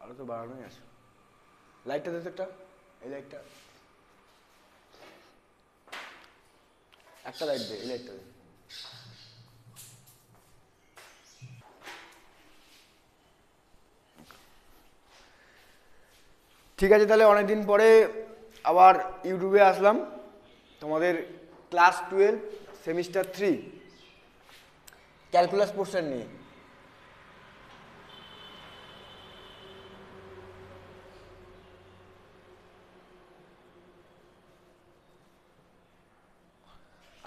আরো তো বাড়ানোই আছে। লাইটটা দে তো একটা, এই লাইটটা, একটা লাইট দে, এই লাইটটা দে। ঠিক আছে, তাহলে অনেকদিন পরে আবার ইউটিউবে আসলাম তোমাদের ক্লাস 12 সেমিস্টার 3 ক্যালকুলাস পোর্শন নিয়ে।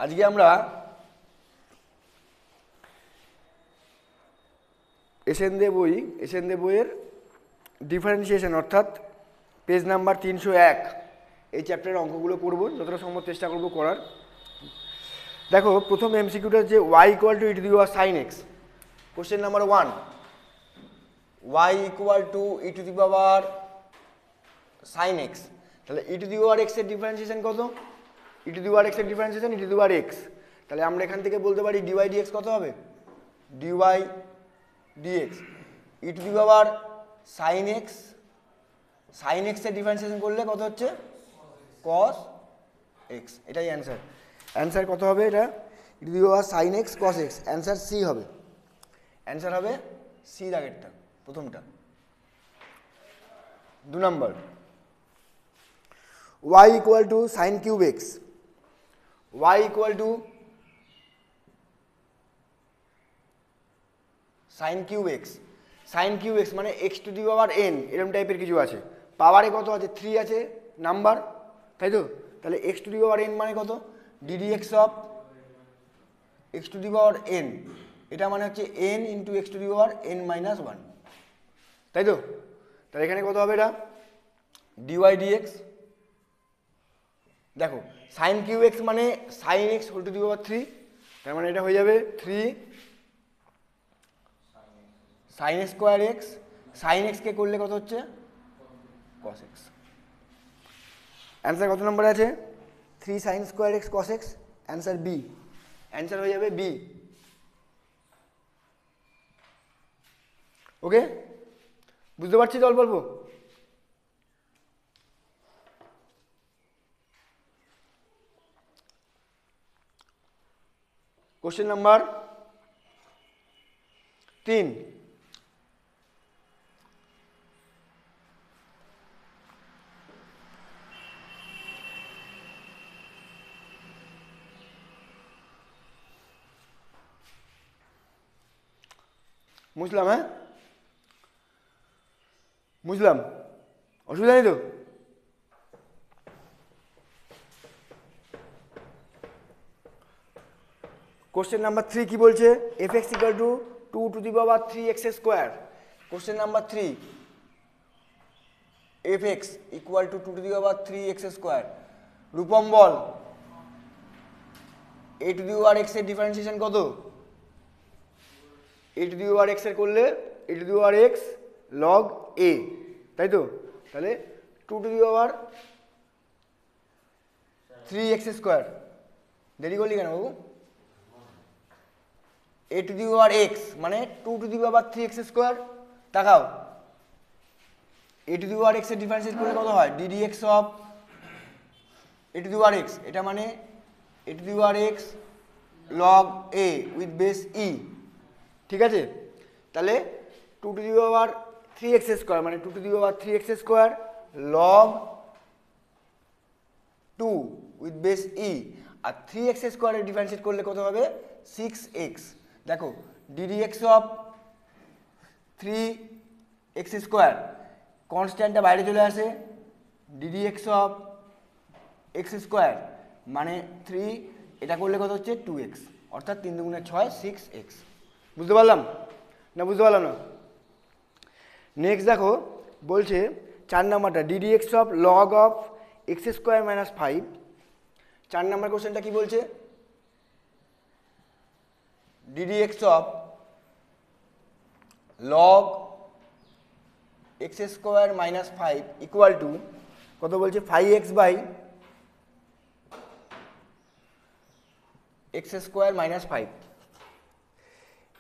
আজকে আমরা এসএনদে বইয়ের ডিফারেন্সিয়েশন অর্থাৎ পেজ নাম্বার 301 এই চ্যাপ্টারের অঙ্কগুলো করবো, যতটা সম্ভব চেষ্টা করবো করার। দেখো প্রথম এমসিকিউটা হচ্ছে y equal two E to the power sine x. Question number 1, y equal two E to the power sine x. তাহলে ই টু দি পাওয়ার এক্স এর ডিফারেন্সিয়েশন কত? ই টু দি পাওয়ার এক্স এর differentiation E to the power x. তাহলে আমরা এখান থেকে বলতে পারি ডিওয়াই ডিএক্স কত হবে? D y d x e to the power sine x, sine x এর ডিফারেন্সিয়েশন করলে কত হচ্ছে? Cos x. এটাই অ্যান্সার। অ্যান্সার কত হবে এটা? E to the power sine x cos x. Answer C হবে। অ্যান্সার হবে সি দাগেরটা, প্রথমটা। 2 নম্বর, y equal to sine cube x. y equal to sine cube x. Sine cube x মানে x to the power n, এরকম টাইপের কিছু আছে। পাওয়ারে কত আছে? 3 আছে নাম্বার, তাই তো? তাহলে x to the power n মানে কত? D d x of x to the power n, এটা মানে হচ্ছে n into x to the power n minus 1, তাই তো? তাহলে এখানে কত হবে? এটা ডিওয়াই ডিএক্স। দেখো সাইন কিউ এক্স মানে sine x whole to the power 3, তার মানে এটা হয়ে যাবে 3 সাইন স্কোয়ার এক্স। সাইন এক্সকে করলে কত হচ্ছে? Cos x. অ্যান্সার কত নম্বরে আছে? 3 sine square x cos x. Answer B. Answer হয়ে যাবে বি। ওকে, বুঝতে পারছি তো অল্প অল্প? কোশ্চেন নাম্বার 3, বুঝলাম? হ্যাঁ বুঝলাম, অসুবিধা নেই তো? কোশ্চেন নাম্বার 3 কি বলছে? F x equal to 2 to the power 3x square. Question number 3, f x equal to 2 to the power 3x square. Rupam বল a to the power x এর ডিফারেন্সিয়েশন কত? A to the power x এর করলে a to the power x log a, তাই তো? তাহলে 2 to the power 3x square. দেরি করলি কেন বাবু? এ টু দি পাওয়ার এক্স মানে 2 to the power 3x square. তাকাও, a to the power x এর ডিফারেন্সিয়েট করলে কত হয়? D d x of a to the power x, এটা মানে a to the power x log a with base e, ঠিক আছে? তাহলে 2 to the power 3x square মানে 2 to the power 3x square log 2 with base e, আর 3x স্কোয়ারের differentiate করলে কত হবে? 6x। দেখো d d x of 3x square, কনস্ট্যান্টটা বাইরে চলে আসে, d d x of x square মানে 3, এটা করলে কত হচ্ছে? 2x, অর্থাৎ 3 দুগুণে 6, 6x। বুঝতে পারলাম না? বুঝতে পারলাম না? নেক্সট দেখো বলছে 4 নাম্বারটা, DD x of log of x square minus 5। 4 number কোশ্চেনটা কি বলছে? D d x of log x square minus 5 equal to কত বলছে? 5x by x square minus 5।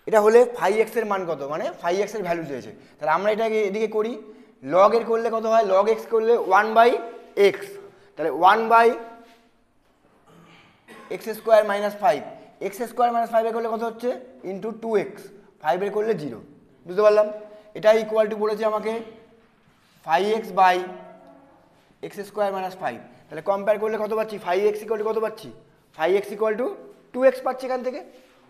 এটা হলে 5x এর মান কত? মানে 5x এর ভ্যালু দিয়েছে। তাহলে আমরা এটাকে এদিকে করি, লগ এর করলে কত হয়, লগ এক্স করলে 1/x, তাহলে 1/x² - 5, x² - 5 এর করলে কত হচ্ছে ইন্টু 2x, 5 এর করলে 0, বুঝতে পারলাম। এটা ইকুয়াল টু বলেছে আমাকে 5x/x² - 5, তাহলে কম্পেয়ার করলে কত পাচ্ছি, 5x = কত পাচ্ছি, 5x = 2x পাচ্ছি এখান থেকে,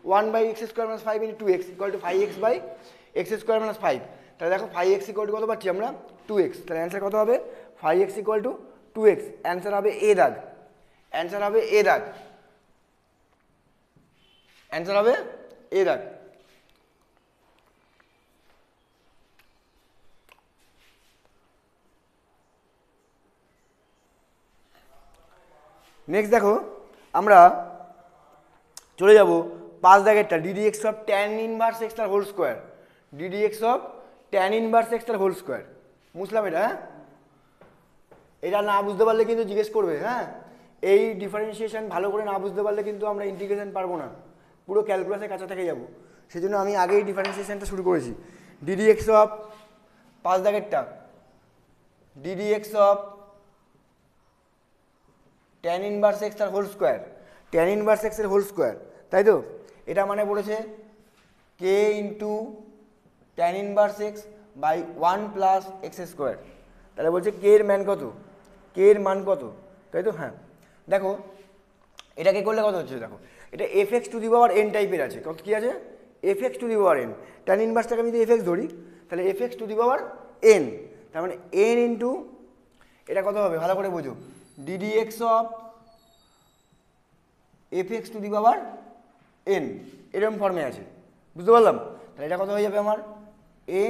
1/x² - 5 × 2x = 5x/x² - 5, তাহলে দেখো 5x = কত পাচ্ছি আমরা 2x, তাহলে অ্যান্সার কত হবে 5x = 2x, অ্যান্সার হবে এ দাগ, অ্যান্সার হবে এ দাগ, অ্যান্সার হবে এ দাগ। নেক্সট দেখো আমরা চলে যাব 5 দাগেরটা, ddx of tan inverse x তার whole square, ddx of tan inverse x তার হোল স্কোয়ার, বুঝলাম এটা, হ্যাঁ এটা না বুঝতে পারলে কিন্তু জিজ্ঞেস করবে, হ্যাঁ এই ডিফারেন্সিয়েশন ভালো করে না বুঝতে পারলে কিন্তু আমরা ইন্টিগ্রেশন পারবো না, পুরো ক্যালকুলাসের কাছে থেকে যাব, সেই জন্য আমি আগেই ডিফারেন্সিয়েশনটা শুরু করেছি। ddx অফ 5 দাগেরটা, ddx of tan inverse x তার whole square, tan inverse x এর হোল স্কোয়ার, তাই তো, এটা মানে পড়েছে k into tan inverse x by 1 plus x², তাহলে বলছে k এর মান কত, k এর মান কত, তাই তো, হ্যাঁ দেখো এটাকে করলে কত হচ্ছে, দেখো এটা fx⁴n টাইপের আছে, কত কি আছে fx⁴n, tan ইনভার্সটাকে আমি যদি fx ধরি তাহলে fx⁴n, তার মানে n ইন্টু এটা কত হবে ভালো করে বোঝো, ddx অফ fx⁴n এরকম ফর্মে আছে, বুঝতে পারলাম, তাহলে এটা কত হয়ে যাবে আমার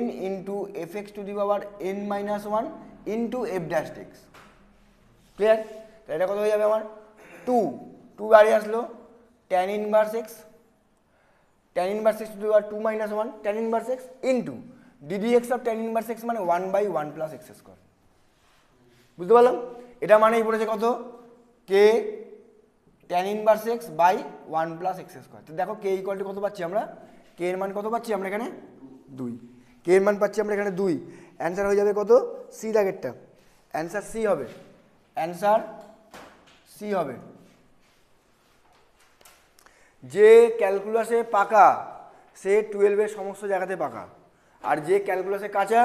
n into fx⁴n - 1 into f'(x), clear, তাহলে এটা কত হয়ে যাবে আমার 2 বাড়ি আসলো tan inverse x, tan inverse x to the power 2 - 1 tan inverse x into ddx of tan inverse x মানে 1/1 প্লাস x², বুঝতে পারলাম, এটা মানেই পড়েছে কত k tan inverse x by 1 plus x², তো দেখো k ইকুয়াল টু কত পাচ্ছি আমরা, k এর মান কত পাচ্ছি আমরা এখানে 2, k এর মান পাচ্ছি আমরা এখানে 2, অ্যান্সার হয়ে যাবে কত সি দাগেরটা, অ্যান্সার সি হবে, অ্যান্সার সি হবে। যে ক্যালকুলাসে পাকা সে 12-এর সমস্ত জায়গাতে পাকা, আর যে ক্যালকুলাসে কাঁচা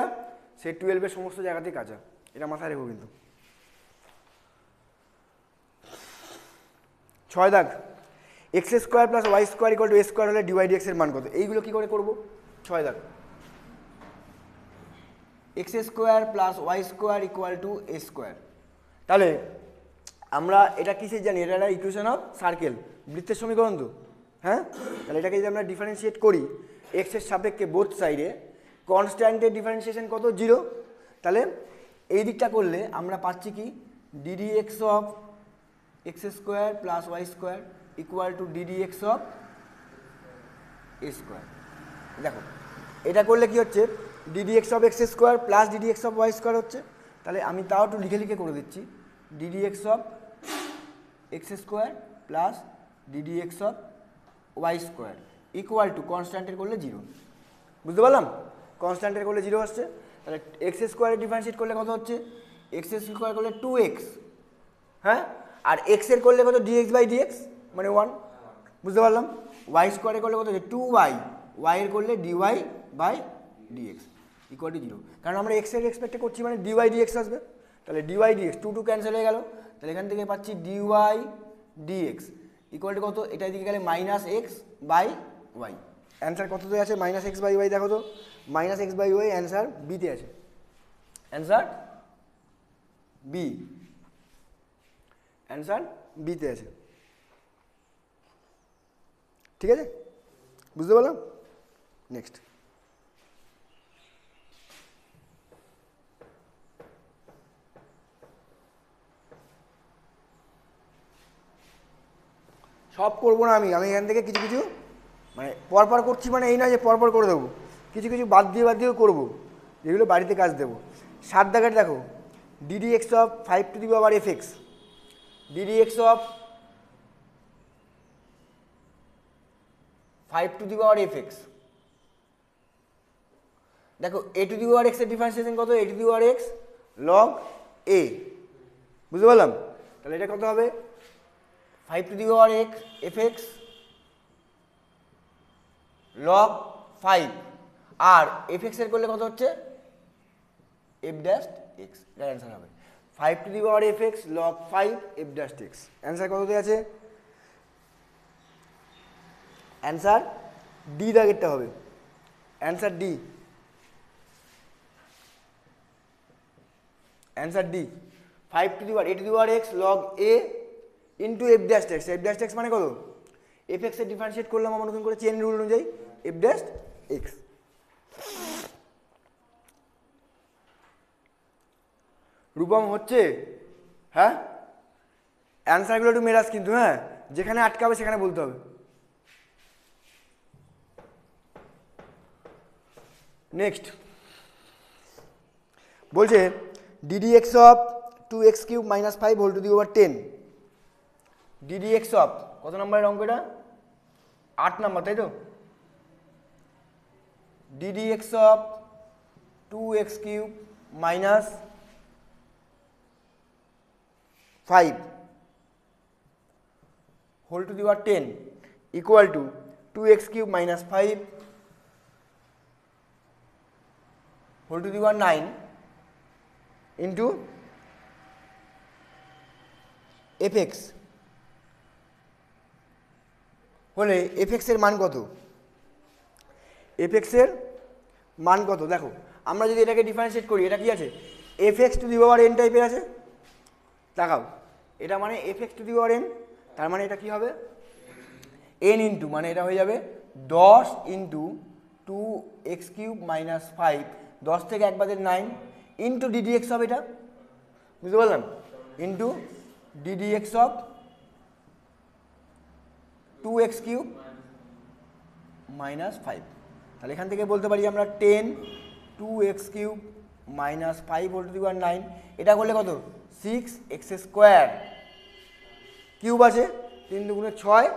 সে 12-এর সমস্ত জায়গাতেই কাঁচা, এটা মাথায় রেখো কিন্তু। 6 দাগ, x² প্লাস y² = a² হলে dy/dx এর মান কত, এইগুলো কি করে করব, 6 দাগ, x² প্লাস y² = a², তাহলে আমরা এটা কিসে জানি, এটা একটা ইকুয়েশন অফ সার্কেল, বৃত্তের সমীকরণ তো, হ্যাঁ তাহলে এটাকে যদি আমরা ডিফারেন্সিয়েট করি x এর সাপেক্ষে বোথ সাইডে, কনস্ট্যান্টের ডিফারেন্সিয়েশন কত 0, তাহলে এই দিকটা করলে আমরা পাচ্ছি কি ddx of x² plus y² = ddx of a², দেখো এটা করলে কি হচ্ছে ddx of x² plus ddx of y² হচ্ছে, তাহলে আমি তাও একটু লিখে লিখে করে দিচ্ছি, ddx of x² plus ddx of y² = কনস্ট্যান্টের করলে 0, বুঝতে পারলাম, কনস্ট্যান্টের করলে 0 আসছে, তাহলে x² এর ডিফারেন্সিয়েট করলে কত হচ্ছে, x² করলে 2x, হ্যাঁ আর x এর করলে কত dx/dx মানে 1, বুঝতে পারলাম, y² এর করলে কত হচ্ছে 2y, y এর করলে dy/dx = 0, কারণ আমরা x এর এক্সপেক্ট করছি মানে dy/dx আসবে, তাহলে dy/dx 2 ক্যান্সেল হয়ে গেল, তাহলে এখান থেকে পাচ্ছি dy/dx = কত, এটা দিকে গেলে -x/y, অ্যান্সার কততে আছে -x/y, দেখো তো -x/y অ্যান্সার বিতে আছে, অ্যান্সার বি, অ্যান্সার বিতে আছে, ঠিক আছে, বুঝতে পারলাম। নেক্সট সব করবো না আমি এখান থেকে কিছু কিছু মানে পরপর করছি, মানে এই নয় যে পরপর করে দেবো, কিছু কিছু বাদ দিয়েও করবো, যেগুলো বাড়িতে কাজ দেবো। 7 দাগের দেখো ddx of 5⁵fx, ddx of 5⁵fx দেখো a to the power x এর ডিফারেন্সিয়েশন কত, a to the power x log a, বুঝতে পারলাম? তাহলে এটা কত হবে 5 to the power x f x log 5, আর এফ এক্স এর করলে কত হচ্ছে এফ ড্যাশ এক্স, এটার অ্যান্সার হবে 5 to the power f x log 5 f dash x. Answer কত দিয়ে আছে? অ্যান্সার ডি দাগেরটা হবে, answer D, answer D 5 to the power A to the power x log A into f dash x. F dash x মানে কত, F x এর differentiate করলাম আমার নতুন করে চেন রুল অনুযায়ী এফ ড্যাশ এক্স। রূপম হচ্ছে, হ্যাঁ অ্যান্সারগুলো একটু মেরাজ কিন্তু, হ্যাঁ যেখানে আটকাবে সেখানে বলতে হবে। নেক্সট বলছে d d x of 2x cube minus 5 whole to the over 10, d d x of কত নম্বরের অঙ্ক এটা, 8 নম্বর তাই তো, d d x of 2x cube minus 5 whole to the power 10 equal to 2x cube minus 5 whole to the power 9 into f x হলে f এক্সের মান কত, এফ এক্সের মান কত? দেখো আমরা যদি এটাকে ডিফারেন্সিয়েট করি, এটা কি আছে F x to the power N টাইপের আছে, দেখাও এটা মানে F x to the power N, তার মানে এটা কি হবে এন ইন্টু, মানে এটা হয়ে যাবে 10 ইন্টু 2x কিউব মাইনাস 5, 10 থেকে 1 বাদে 9 ইন্টু ডিডি এক্স হবে, এটা বুঝতে পারলাম, into d d x of 2x cube minus 5। তাহলে এখান থেকে বলতে পারি আমরা 10 2x cube minus 5 whole to the power 9, এটা করলে কত 6x স্কোয়ার, কিউব আছে 3 দুগুণে 6,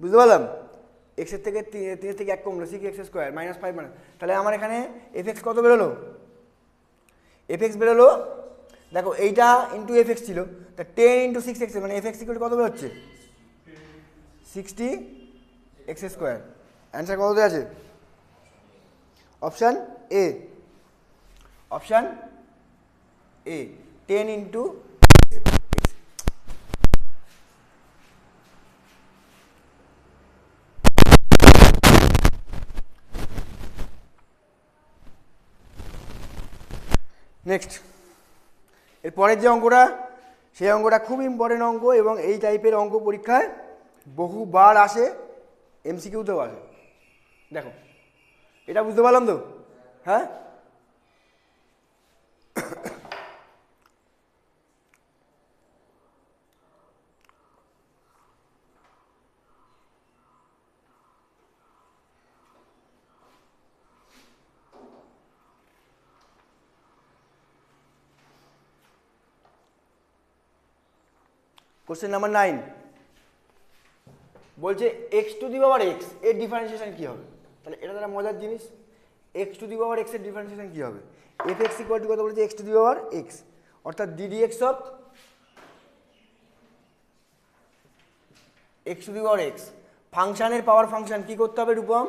বুঝতে পারলাম, এক্সের থেকে 3 থেকে 1 কমলো 6x স্কোয়ার মাইনাস 5 মানে, তাহলে আমার এখানে এফ এক্স কত বেরোলো, এফ এক্স বেরোলো, দেখো এইটা ইন্টু এফ এক্স ছিল, তা 10 ইন্টু 6x মানে এফ এক্স ইকুয়াল কত বেরোচ্ছে 60x স্কোয়ার। অ্যান্সার কততে আছে? Option A, option A 10 into. Next এর পরের যে অঙ্কটা, সেই অঙ্কটা খুব ইম্পর্টেন্ট অঙ্ক এবং এই টাইপের অঙ্ক পরীক্ষায় বহুবার আসে, এমসিকিউতেও আসে। দেখো এটা বুঝতে পারলাম তো, হ্যাঁ কোশ্চেন নাম্বার 9 বলছে x to the power x এর ডিফারেন্সিয়েশন কী হবে? তাহলে এটা তারা মজার জিনিস, x to the power x এর ডিফারেন্সিয়েশন কী হবে? এফ এক্স ইকুয়াল টু কত বলেছে x to the power x, অর্থাৎ d d x of x to the power x. ফাংশানের পাওয়ার ফাংশন কী করতে হবে রূপম?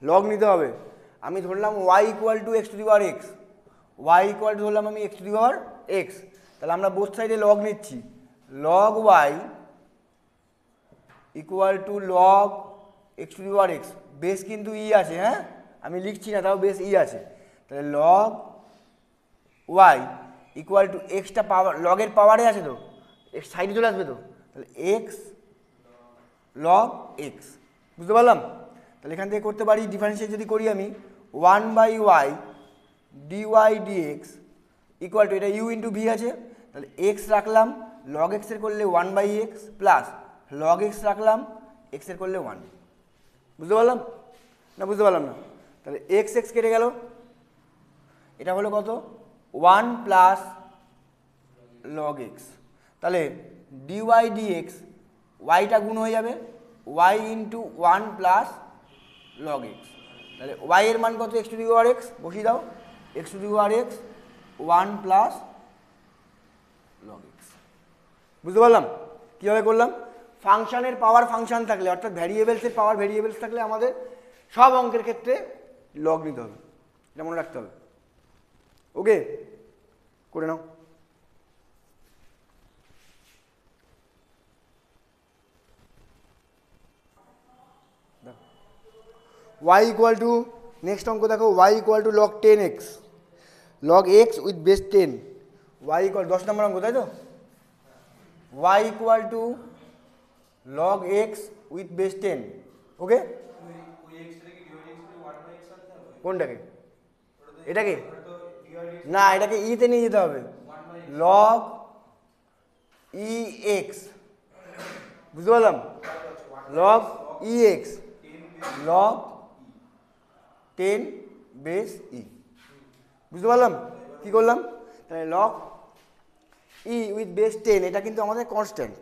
লগ নিতে হবে। আমি ধরলাম y equal to x to the power x, y equal to ধরলাম আমি x to the power x, তাহলে আমরা বোথ সাইডে লগ নিচ্ছি, log y equal to log x to the power x, base কিন্তু ই আছে, হ্যাঁ আমি লিখছি না তাও বেস ই আছে, তাহলে লগ ওয়াই ইকুয়াল টু এক্সটা পাওয়ার, লগের পাওয়ারে আছে তো, এক্স সাইডে চলে আসবে তো, তাহলে এক্স লগ এক্স, বুঝতে পারলাম? তাহলে এখান থেকে করতে পারি ডিফারেন্সিয়েট যদি করি আমি 1/y dy dx equal to, এটা ইউ ইন্টু ভি আছে, তাহলে এক্স রাখলাম, লগ এক্সের করলে 1/x প্লাস লগ এক্স রাখলাম, এক্সের করলে 1, বুঝতে পারলাম না? বুঝতে পারলাম না? তাহলে এক্স এক্স কেটে গেল, এটা হলো কত 1 প্লাস লগ এক্স, তাহলে dy dx ওয়াইটা গুণ হয়ে যাবে y into 1 plus log x, তাহলে ওয়াই এর মান কত, x to the power x বসিয়ে দাও, x to the power x 1 plus log x. বুঝতে পারলাম কীভাবে করলাম? ফাংশানের পাওয়ার ফাংশান থাকলে, অর্থাৎ ভ্যারিয়েবলসের পাওয়ার ভ্যারিয়েবলস থাকলে আমাদের সব অঙ্কের ক্ষেত্রে লগ নিতে হবে, এটা মনে রাখতে হবে। ওকে, করে নাও। y ইকুয়াল টু, নেক্সট অঙ্ক দেখো, y equal to log 10x, log x with base 10, y equal 10 নম্বর অঙ্ক, তাই তো? y equal to log x with base 10, ওকে? কোনটাকে? এটাকে না, এটাকে ইতে নিয়ে যেতে হবে, লগ ই এক্স। বুঝতে পারলাম? লগ ই এক্স, লগ 10 বেস ই। বুঝতে পারলাম কী করলাম? তাহলে লগ ই উইথ বেস 10, এটা কিন্তু আমাদের কনস্ট্যান্ট,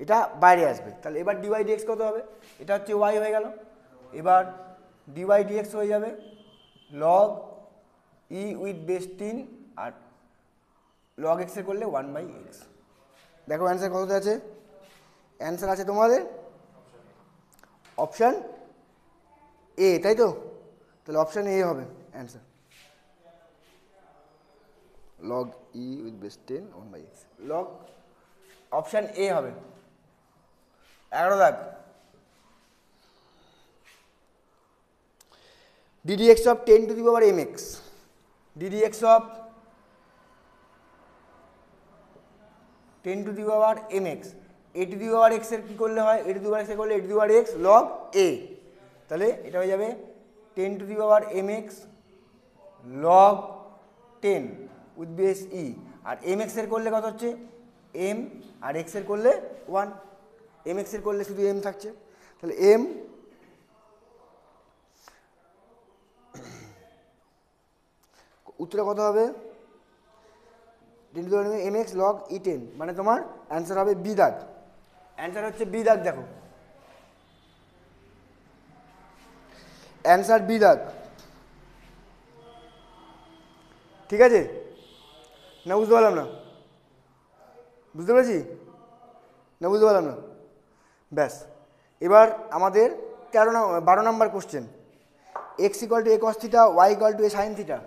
এটা বাইরে আসবে। তাহলে এবার ডিওয়াই ডিএক্স কত হবে? এটা হচ্ছে ওয়াই হয়ে গেল, এবার ডিওয়াই ডিএক্স হয়ে যাবে লগ ই উইথ বেস 10 আর লগ এক্সে করলে 1/x। দেখো অ্যান্সার কততে আছে? অ্যান্সার আছে তোমাদের অপশান এ, তাই তো? তাহলে অপশান এ হবে answer, log e with base 10 1/x, log option A হবে। 11 দাগ, ddx of 10 to the power mx, ddx of 10 to the power mx, a to the power x এর কী করলে হয়? a to the power x এর করলে a to the power x log a, তাহলে এটা হয়ে যাবে 10 to the power mx log 10 with base e, আর mx এর করলে কত হচ্ছে? m, আর x এর করলে 1, mx এর করলে শুধু m থাকছে, তাহলে m উত্তরে কত হবে? 10 to the power mx log e10, মানে তোমার অ্যান্সার হবে বি দাগ। অ্যান্সার হচ্ছে বি দাগ, দেখো অ্যান্সার বি দাগ, ঠিক আছে না? বুঝতে পারলাম না? বুঝতে পেরেছি না? বুঝতে পারলাম না? ব্যাস, এবার আমাদের 12 নম্বর question, x equal to a cos theta, y equal to a sine theta.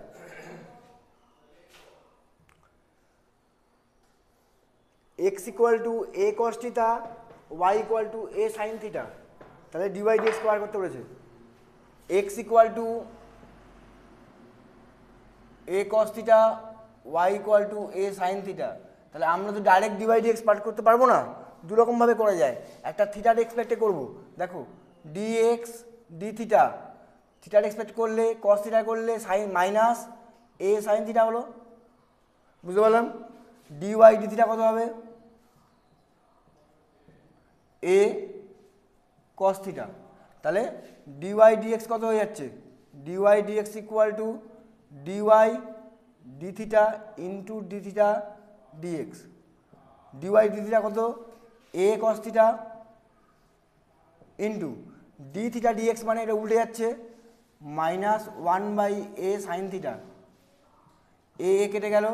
X equal to a cos theta, y equal to a sine theta, তাহলে ডিওয়াই ডিএক্স বার করতে বলেছে। X equal to a cos theta, y equal to a sine theta, তাহলে আমরা তো direct dy d x বার করতে পারবো না, দুরকমভাবে করা যায়। একটা থিটার এক্সপেক্টে করবো, দেখো ডিএক্স ডি থিটা, থিটার এক্সপেক্ট করলে কস থিটা করলে sine minus a sine theta হলো। বুঝতে পারলাম? ডিওয়াই ডি থিটা কত হবে? এ কস থিটা, তাহলে ডিওয়াই ডিএক্স কত হয়ে যাচ্ছে? D y d x equal to d y d theta into d theta d x. D y d theta কত? A cos theta into d theta d x, মানে এটা উল্টে যাচ্ছে, মাইনাস 1/a সাইন থিটা, এ কেটে গেল,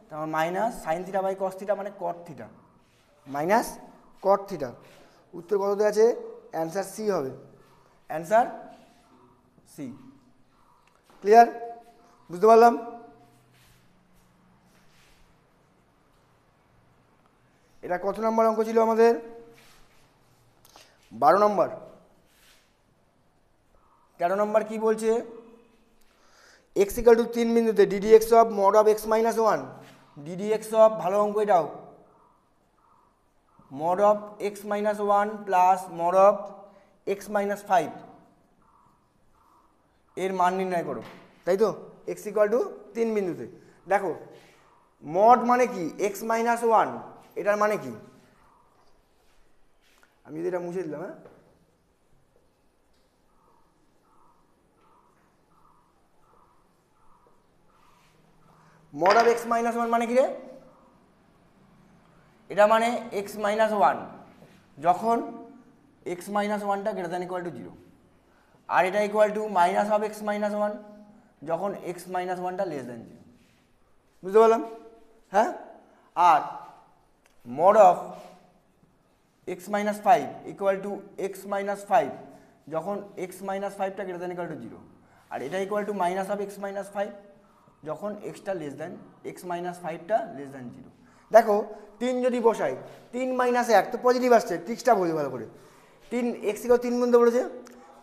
তারপর minus sine theta by cos theta, মানে cot theta, minus cot theta. উত্তর কততে আছে? অ্যান্সার সি হবে, অ্যান্সার সি। ক্লিয়ার? বুঝতে পারলাম? এটা কত নম্বর অঙ্ক ছিল আমাদের? 12 নম্বর। 13 নম্বর কি বলছে? এক্স ইকাল টু 3 বিন্দুতে DD x of mod of x minus 1, DD x of, ভালো অঙ্ক এটাও, mod of x minus 1 plus mod of x minus 5 এর মান নির্ণয় করো, তাই তো? এক্স ইকুয়াল টু 3 বিন্দুতে। দেখো মড মানে কি? এক্স মাইনাস 1, এটার মানে কি? আমি যদি এটা মুছে দিলাম, হ্যাঁ, মড অফ এক্স মাইনাস 1 মানে কি রে? এটা মানে এক্স মাইনাস 1 যখন এক্স মাইনাস 1টা গ্রেটার দ্যান ইকুয়াল টু 0, আর এটা equal to minus of x minus one যখন এক্স মাইনাস ওয়ানটা লেস দেন 0, বুঝতে পারলাম? হ্যাঁ, আর mod of x minus 5 equal to x minus 5 যখন এক্স মাইনাস 5টা গ্রেটার দেন ইকুয়াল টু 0, আর এটা equal to minus of x minus 5 যখন এক্সটা লেস দেন এক্স মাইনাস 5টা লেস দেন 0। দেখো 3 যদি বসাই 3 মাইনাস 1 তো পজিটিভ আসছে, ট্রিক্সটা বলি ভালো করে। 3 এক্স ইকুয়াল 3 বলতে বলেছে,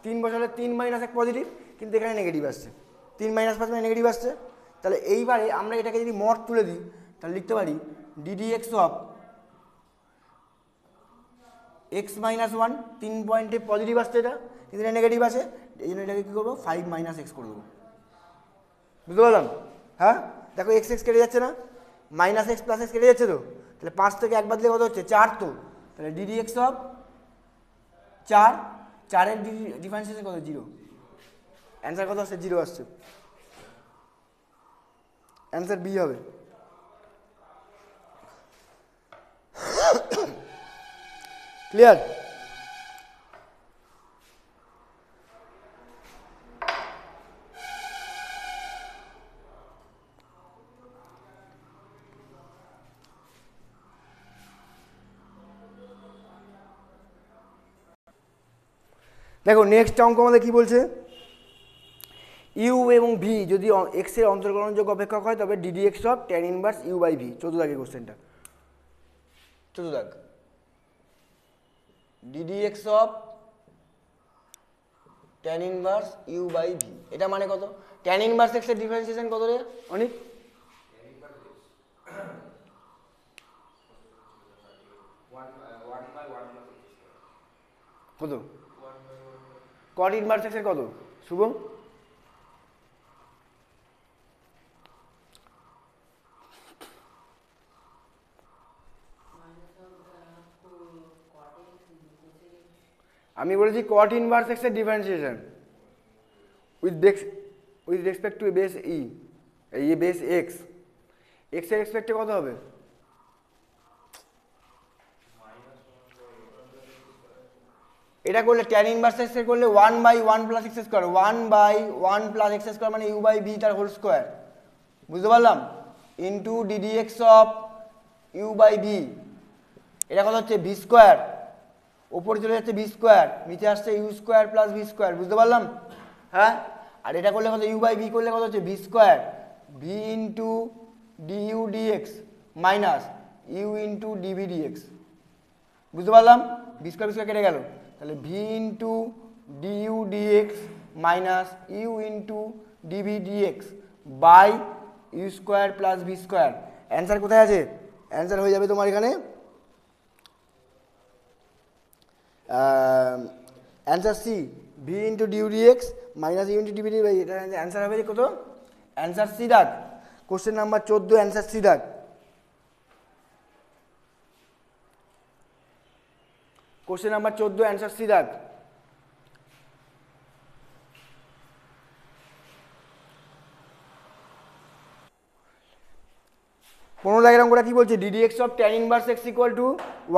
3 বসালে 3 মাইনাস 1 পজিটিভ, কিন্তু এখানে নেগেটিভ আসছে, 3 মাইনাস 5 মানে নেগেটিভ আসছে। তাহলে এইবারে আমরা এটাকে যদি মড তুলে দিই তাহলে লিখতে পারি ডিডিএক্স অফ এক্স মাইনাস 1, 3 পয়েন্টে পজিটিভ আসছে এটা, কিন্তু এটা নেগেটিভ আছে, এই জন্য এটাকে কী করবো 5 মাইনাস এক্স করে দেবো, বুঝতে পারলাম? হ্যাঁ, দেখো এক্স এক্স কেটে যাচ্ছে না, মাইনাস এক্স প্লাস এক্স কেটে যাচ্ছে তো, তাহলে 5 থেকে 1 বাদ দিলে কত হচ্ছে 4, তো তাহলে ডিডিএক্স অফ 4, 4-এর ডিফারেন্সিয়েশন কত 0, অ্যান্সার কত আসছে 0 আসছে, অ্যান্সার বি হবে। ক্লিয়ার? দেখো নেক্সট অঙ্ক আমাদের কি বলছে, ইউ এবং ভি যদি এক্স এর অন্তর্গ্রহণযোগ্য অপেক্ষক হয় তবে d d x of tan inverse u by v. 14 দাগের কোশ্চেনটা, 14 দাগ, d d x of tan inverse u by v, এটা মানে কত? ট্যান ইনভার্স এক্স এর ডিফারেন্সিয়েশন কত রে অনিক? কত? কট ইনভার্স এক্স এর কত শুভম? আমি বলেছি কট ইনভার্স এক্স এর differentiation with respect to base e, এই বেস এক্স, এক্স এর রেসপেক্টে কত হবে? এটা করলে ট্যান ইনভার্স এক্স এর করলে 1/1 plus x square, 1/1 plus x square মানে ইউ বাই ভি তার হোল স্কোয়ার, বুঝতে পারলাম? Into d d x of u by v, এটা কত হচ্ছে ভি স্কোয়ার, ওপরে চলে যাচ্ছে ভি স্কোয়ার, নিচে আসছে u square plus v square, বুঝতে পারলাম? হ্যাঁ, আর এটা করলে কত ইউ বাই ভি করলে কত হচ্ছে v square v into d u d x minus u into d v d x, বুঝতে পারলাম? ভি স্কোয়ার কেটে গেল, তাহলে v into d u d x minus u into d v d x by u square plus v square. Answer কোথায় আছে? অ্যান্সার হয়ে যাবে তোমার এখানে answer C, v into d u d x minus u into d v d x, এটা অ্যান্সার হবে কত? অ্যান্সার সি দাগ, কোশ্চেন নাম্বার 14 অ্যান্সার সি দাগ। কোশ্চেন নাম্বার 14 অ্যান্সার সি দাগ। পনেরো দাগের অঙ্কটা কি বলছে? D d x of tan inverse x equal to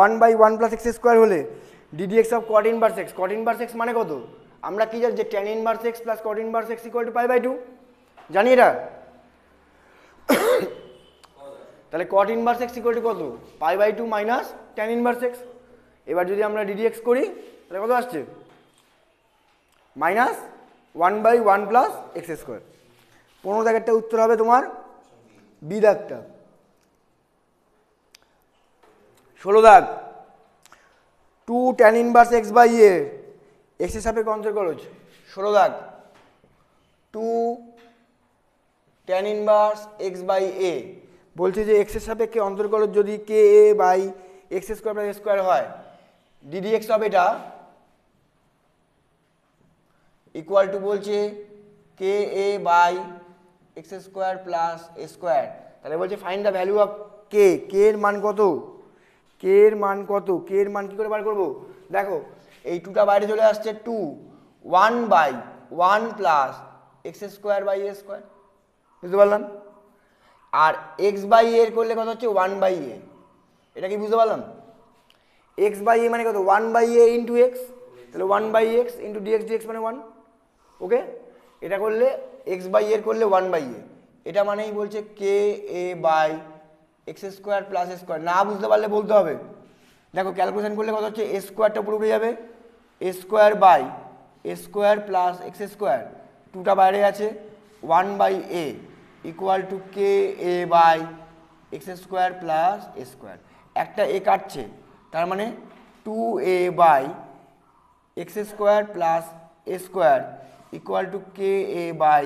1/1 plus x square হলে d d x of cot inverse x, cot inverse x মানে কত? আমরা কি জানি যে tan inverse x plus cot inverse x equal to π/2, জানি এটা? তাহলে cot inverse x equal to কত? π/2 মাইনাস ট্যান ইনভার্স এক্স। এবার যদি আমরা ডিডিএক্স করি তাহলে কত আসছে? Minus 1/1 plus x square. 15 দাগেরটা উত্তর হবে তোমার বি দাগটা। 16 দাগ, 2 tan inverse x by a x এর সাপেক্ষে অন্তর্কলজ। 16 দাগ, 2 tan inverse x by a বলছে যে এক্স এর সাপেক্ষে অন্তর্কলজ যদি k a by x square plus square হয়, ডিডিএক্স হবে এটা ইকুয়াল টু বলছে k a by x square plus a square. তাহলে বলছে find the value of k, k এর মান কত? কে এর মান কত? কে এর মান কি করে বার করবো? দেখো এই 2টা বাইরে চলে আসছে, 2 1/1 plus x square by a square, বুঝতে পারলাম? আর এক্স বাই এর করলে কত হচ্ছে 1/a, এটা কি বুঝতে পারলাম? এক্স বাই এ মানে কত? 1/a ইন্টু এক্স, তাহলে 1/x ইন্টু ডিএক্স ডিএক্স মানে 1, ওকে, এটা করলে এক্স বাই এর করলে 1/a, এটা মানেই বলছে k a by x square plus a square. না বুঝতে পারলে বলতে হবে। দেখো ক্যালকুলেশন করলে কত হচ্ছে, এ স্কোয়ারটা পুরো উঠে যাবে, a square by a square plus x square, টুটা বাইরে আছে, 1/a equal to k a by x square plus a square. একটা এ কাটছে, তার মানে 2a by x square plus a square equal to k a by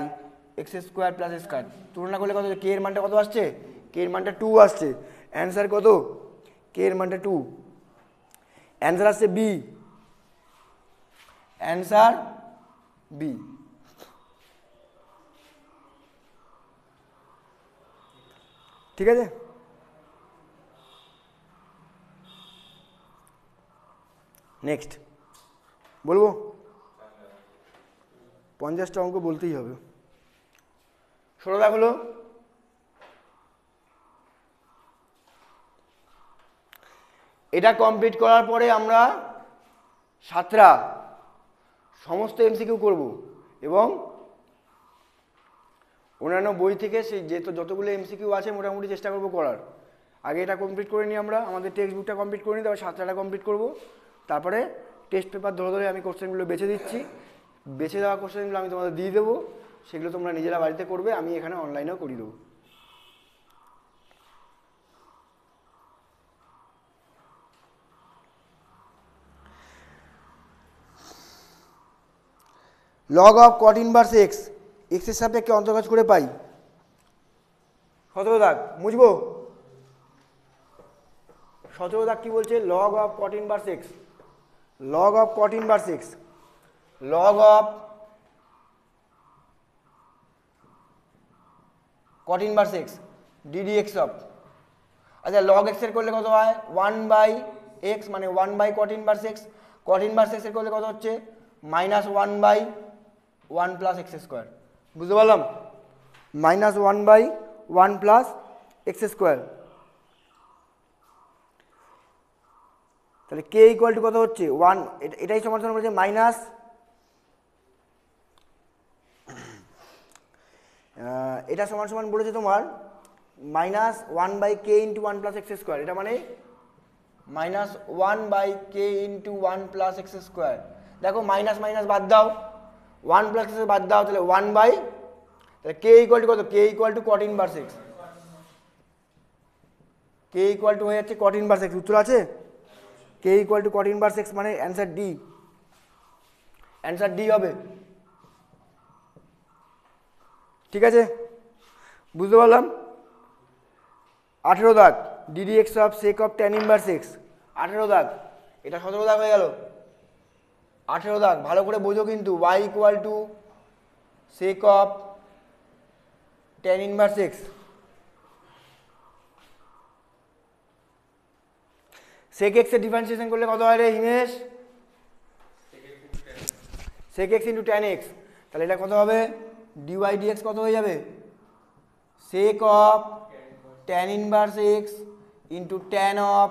x square plus a square. তুলনা করলে কত, কে এর মানটা কত আসছে, কে এর মানটা 2 আসছে। অ্যান্সার কত, কে এর মানটা 2, অ্যান্সার আসছে বি, অ্যান্সার বি। ঠিক আছে, নেক্সট বলবো, 50টা অঙ্ক বলতেই হবে। 16 দাগ হলো, এটা কমপ্লিট করার পরে আমরা 7টা সমস্ত এমসিকিউ করব এবং অন্যান্য বই থেকে সেই যতগুলো এমসিকিউ আছে মোটামুটি চেষ্টা করব করার। আগে এটা কমপ্লিট করে নিই আমরা, আমাদের টেক্সট বুকটা কমপ্লিট করে নিই, তারপর 7টা কমপ্লিট করব। তারপরে টেস্ট পেপার ধরে ধরে আমি কোশ্চেনগুলো বেছে দিচ্ছি, বেছে দেওয়া কোশ্চেনগুলো আমি তোমাদের দিয়ে দেবো, সেগুলো তোমরা নিজেরা বাড়িতে করবে, আমি এখানে অনলাইনেও করিয়ে দেবো। Log of cot inverse x, এক্সের সাপেক্ষে অন্তর্কাজ করে পাই। 17 দাগ মুছবো, 17 দাগ কি বলছে, log of cot inverse x, log of cot inverse x, log of cot inverse x DD x of, আচ্ছা লগ এক্স এর করলে কত হয়, 1/x মানে 1 কট inverse x, cot inverse x এর করলে কত হচ্ছে, -1/1 প্লাস এক্স স্কোয়ার। বুঝতে পারলাম, -1/1 প্লাস এক্স স্কোয়ার। তাহলে কে ইকুয়াল টু কত হচ্ছে 1, এটাই সমান বলছে মাইনাস, এটা সমান বলেছে তোমার -1/k into 1 plus x square, এটা মানে -1/k into 1 plus x square. দেখো মাইনাস মাইনাস বাদ দাও, 1 প্লাস এক্স বাদ দাও, তাহলে 1 বাই, তাহলে কে ইকুয়াল টু কত, k equal to cot inverse x, k equal to হয়ে যাচ্ছে কট ইনভার্স এক্স। উত্তর আছে, k equal to cot inverse x মানে অ্যান্সার ডি, অ্যান্সার ডি হবে। ঠিক আছে, বুঝতে পারলাম। 18 দাগ, d d x of sec of tan inverse x, 18 দাগ, এটা 17 দাগ হয়ে গেল। 18 দাগ ভালো করে বোঝো কিন্তু, y equal to sec of tan inverse x, sec x এর ডিফারেন্সিয়েশন করলে কত হয় রে Himesh, sec x into tan x, তাহলে এটা কত হবে, ডিওয়াই ডিএক্স কত হয়ে যাবে, sec of tan inverse x into tan of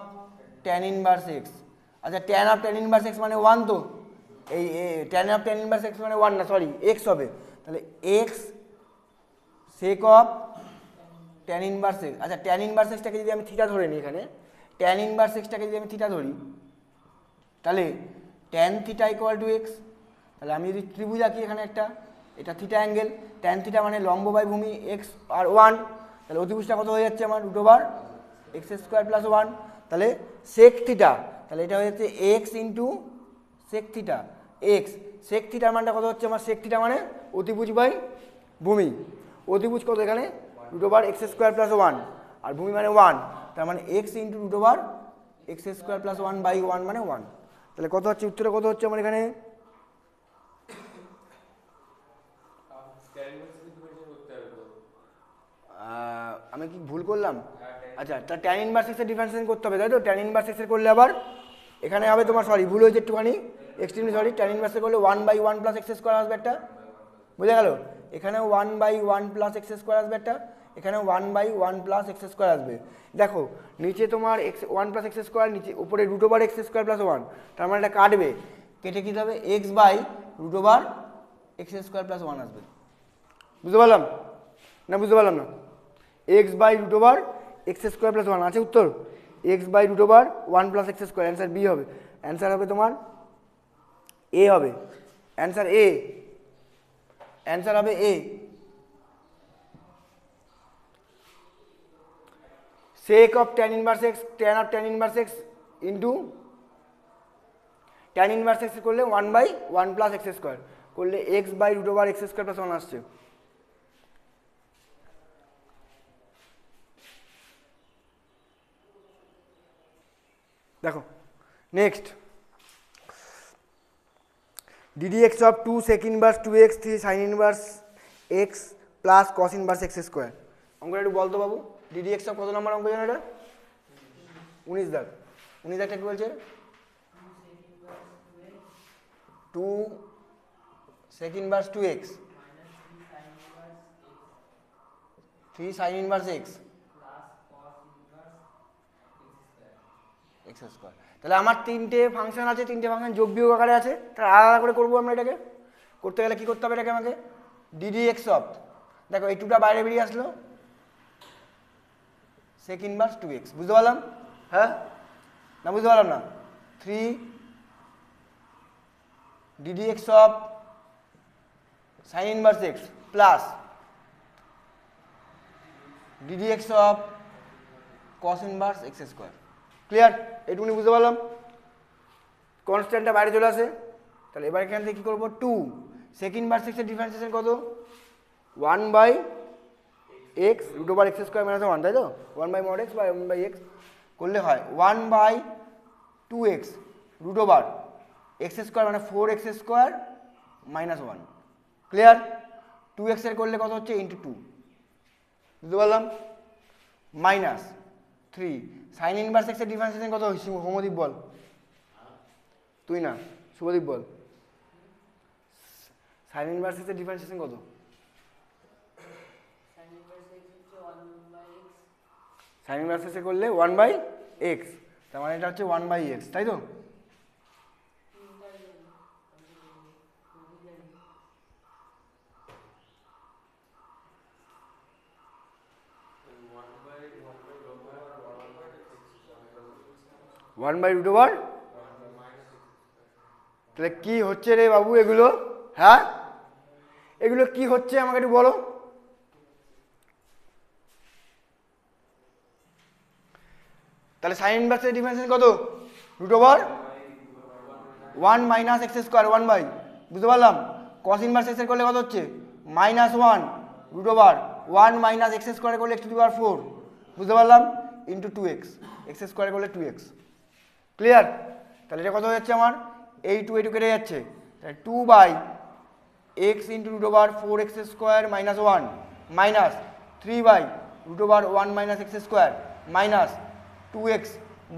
tan inverse x. আচ্ছা tan of tan inverse x মানে 1, তো এই tan of tan inverse x মানে 1 না, সরি এক্স হবে, তাহলে x sec of tan inverse x. আচ্ছা ট্যান ইনভার্স এক্সটাকে যদি আমি থিটা ধরে নিই, এখানে ট্যান ইনভার্স এক্সটাকে যদি আমি থিটা ধরি, তাহলে tan theta equal to x. তাহলে আমি যদি ত্রিভুজ আঁকি এখানে একটা, এটা থিটা অ্যাঙ্গেল, ট্যান থিটা মানে লম্ব বাই ভূমি এক্স আর 1, তাহলে অতিভুজটা কত হয়ে যাচ্ছে আমার, √x স্কোয়ার প্লাস 1, তাহলে সেক থিটা, তাহলে এটা হয়ে যাচ্ছে x into sec theta x, sec থিটার মানটা কত হচ্ছে আমার, সেক থিটা মানে অতিভুজ বাই ভূমি, অতিভুজ কত এখানে √x স্কোয়ার প্লাস 1 আর ভূমি মানে 1, তার মানে x into √x square plus 1/1 মানে 1, তাহলে কত হচ্ছে, উত্তরে কত হচ্ছে আমার এখানে, আমি কি ভুল করলাম, আচ্ছা তা ট্যান ইনভার্স এক্সের ডিফারেন্সিয়েশন করতে হবে, তাই তো, ট্যান ইনভার্স এক্সের করলে আবার এখানে হবে তোমার, সরি ভুল হয়েছে একটুখানি, এক্সট্রিমলি সরি, ট্যান ইনভার্সের করলে 1/1 প্লাস এক্স স্কোয়ার আসবে একটা, বুঝে গেল, এখানেও 1/1 প্লাস এক্স স্কোয়ার আসবে একটা, এখানেও 1/1 প্লাস এক্স স্কোয়ার আসবে। দেখো নিচে তোমার এক্স 1 প্লাস এক্স স্কোয়ার, নিচে উপরে √x স্কোয়ার প্লাস 1, তার মানে এটা কাটবে, কেটে কী হবে, x by √x x square plus one আসবে। বুঝতে পারলাম না? বুঝতে পারলাম না? X by root over x square plus one আছে উত্তর, x by root over one plus x square, answer B হবে। অ্যান্সার হবে তোমার এ হবে, অ্যান্সার এ, অ্যান্সার হবে A. sec of tan inverse x, tan of tan inverse x into tan inverse x করলে 1/1 plus x square করলে x by root over x square plus one আসছে। দেখো next, ddx of 2 sec inverse 2x 3 sin inverse x plus cos inverse x square. অঙ্কটা একটু বলতো বাবু, ddx of কত নম্বর অঙ্ক জানো এটা? 19 দাগ। 19 দাগটা কি বলছে? 2 sec inverse 2x 3 sin inverse x x square. তাহলে আমার তিনটে ফাংশন আছে, তিনটে ফাংশন যোগ বিয়োগ আকারে আছে, তাহলে আলাদা করে করবো আমরা এটাকে। করতে গেলে কি করতে হবে এটাকে আমাকে? ডিডি এক্স অফ, দেখো এই টুটা বাইরে বেরিয়ে আসলো, সেক ইনভার্স 2x, বুঝতে পারলাম? হ্যাঁ না বুঝতে পারলাম না? 3 d d x of sine inverse x plus d d x of cos inverse x square. Clear? এটুকুনি বুঝতে পারলাম? কনস্ট্যান্টটা বাইরে চলে আসে, তাহলে এবার এখান থেকে কী করবো? 2 সেক ইনভার্স এক্সের ডিফারেন্সিয়েশন কত? 1/x root over x square minus 1, তাই তো? 1/mod x বাই 1/x করলে হয় 1/2x root over x square মানে 4x square minus 1। Clear? 2x এর করলে কত হচ্ছে? ইন্টু 2, বুঝতে পারলাম? মাইনাস 3 সাইন ইনভার্স এক্সের ডিফারেন্সিয়েশন কত? হোমদীপ বল, তুই না, শুভদীপ বল, সাইন ইনভার্স এক্সের ডিফারেন্সিয়েশন কত? সাইন ইনভার্স এক্সে করলে 1/x, তার মানে এটা হচ্ছে 1/x, তাই তো? ওয়ান বাই রুট ওভার, তাহলে কি হচ্ছে রে বাবু এগুলো? হ্যাঁ এগুলো কি হচ্ছে আমাকে একটু বলো। তাহলে সাইন ইনভার্সের ডিফারেন্সিয়েশন কত? Root over 1 minus x square 1/, বুঝতে পারলাম? কস ইনভার্স এক্স এর করলে কত হচ্ছে? -1 root over 1 minus x square করলে x টু দি পাওয়ার 4, বুঝতে পারলাম? ইন্টু 2x, এক্স স্কোয়ার করলে 2x। ক্লিয়ার? তাহলে এটা কত হয়ে যাচ্ছে আমার? এই 2 এইটু কেটে যাচ্ছে, তাহলে 2/x into root over 4x square minus 1 minus 3 root over 1 minus x square minus 2x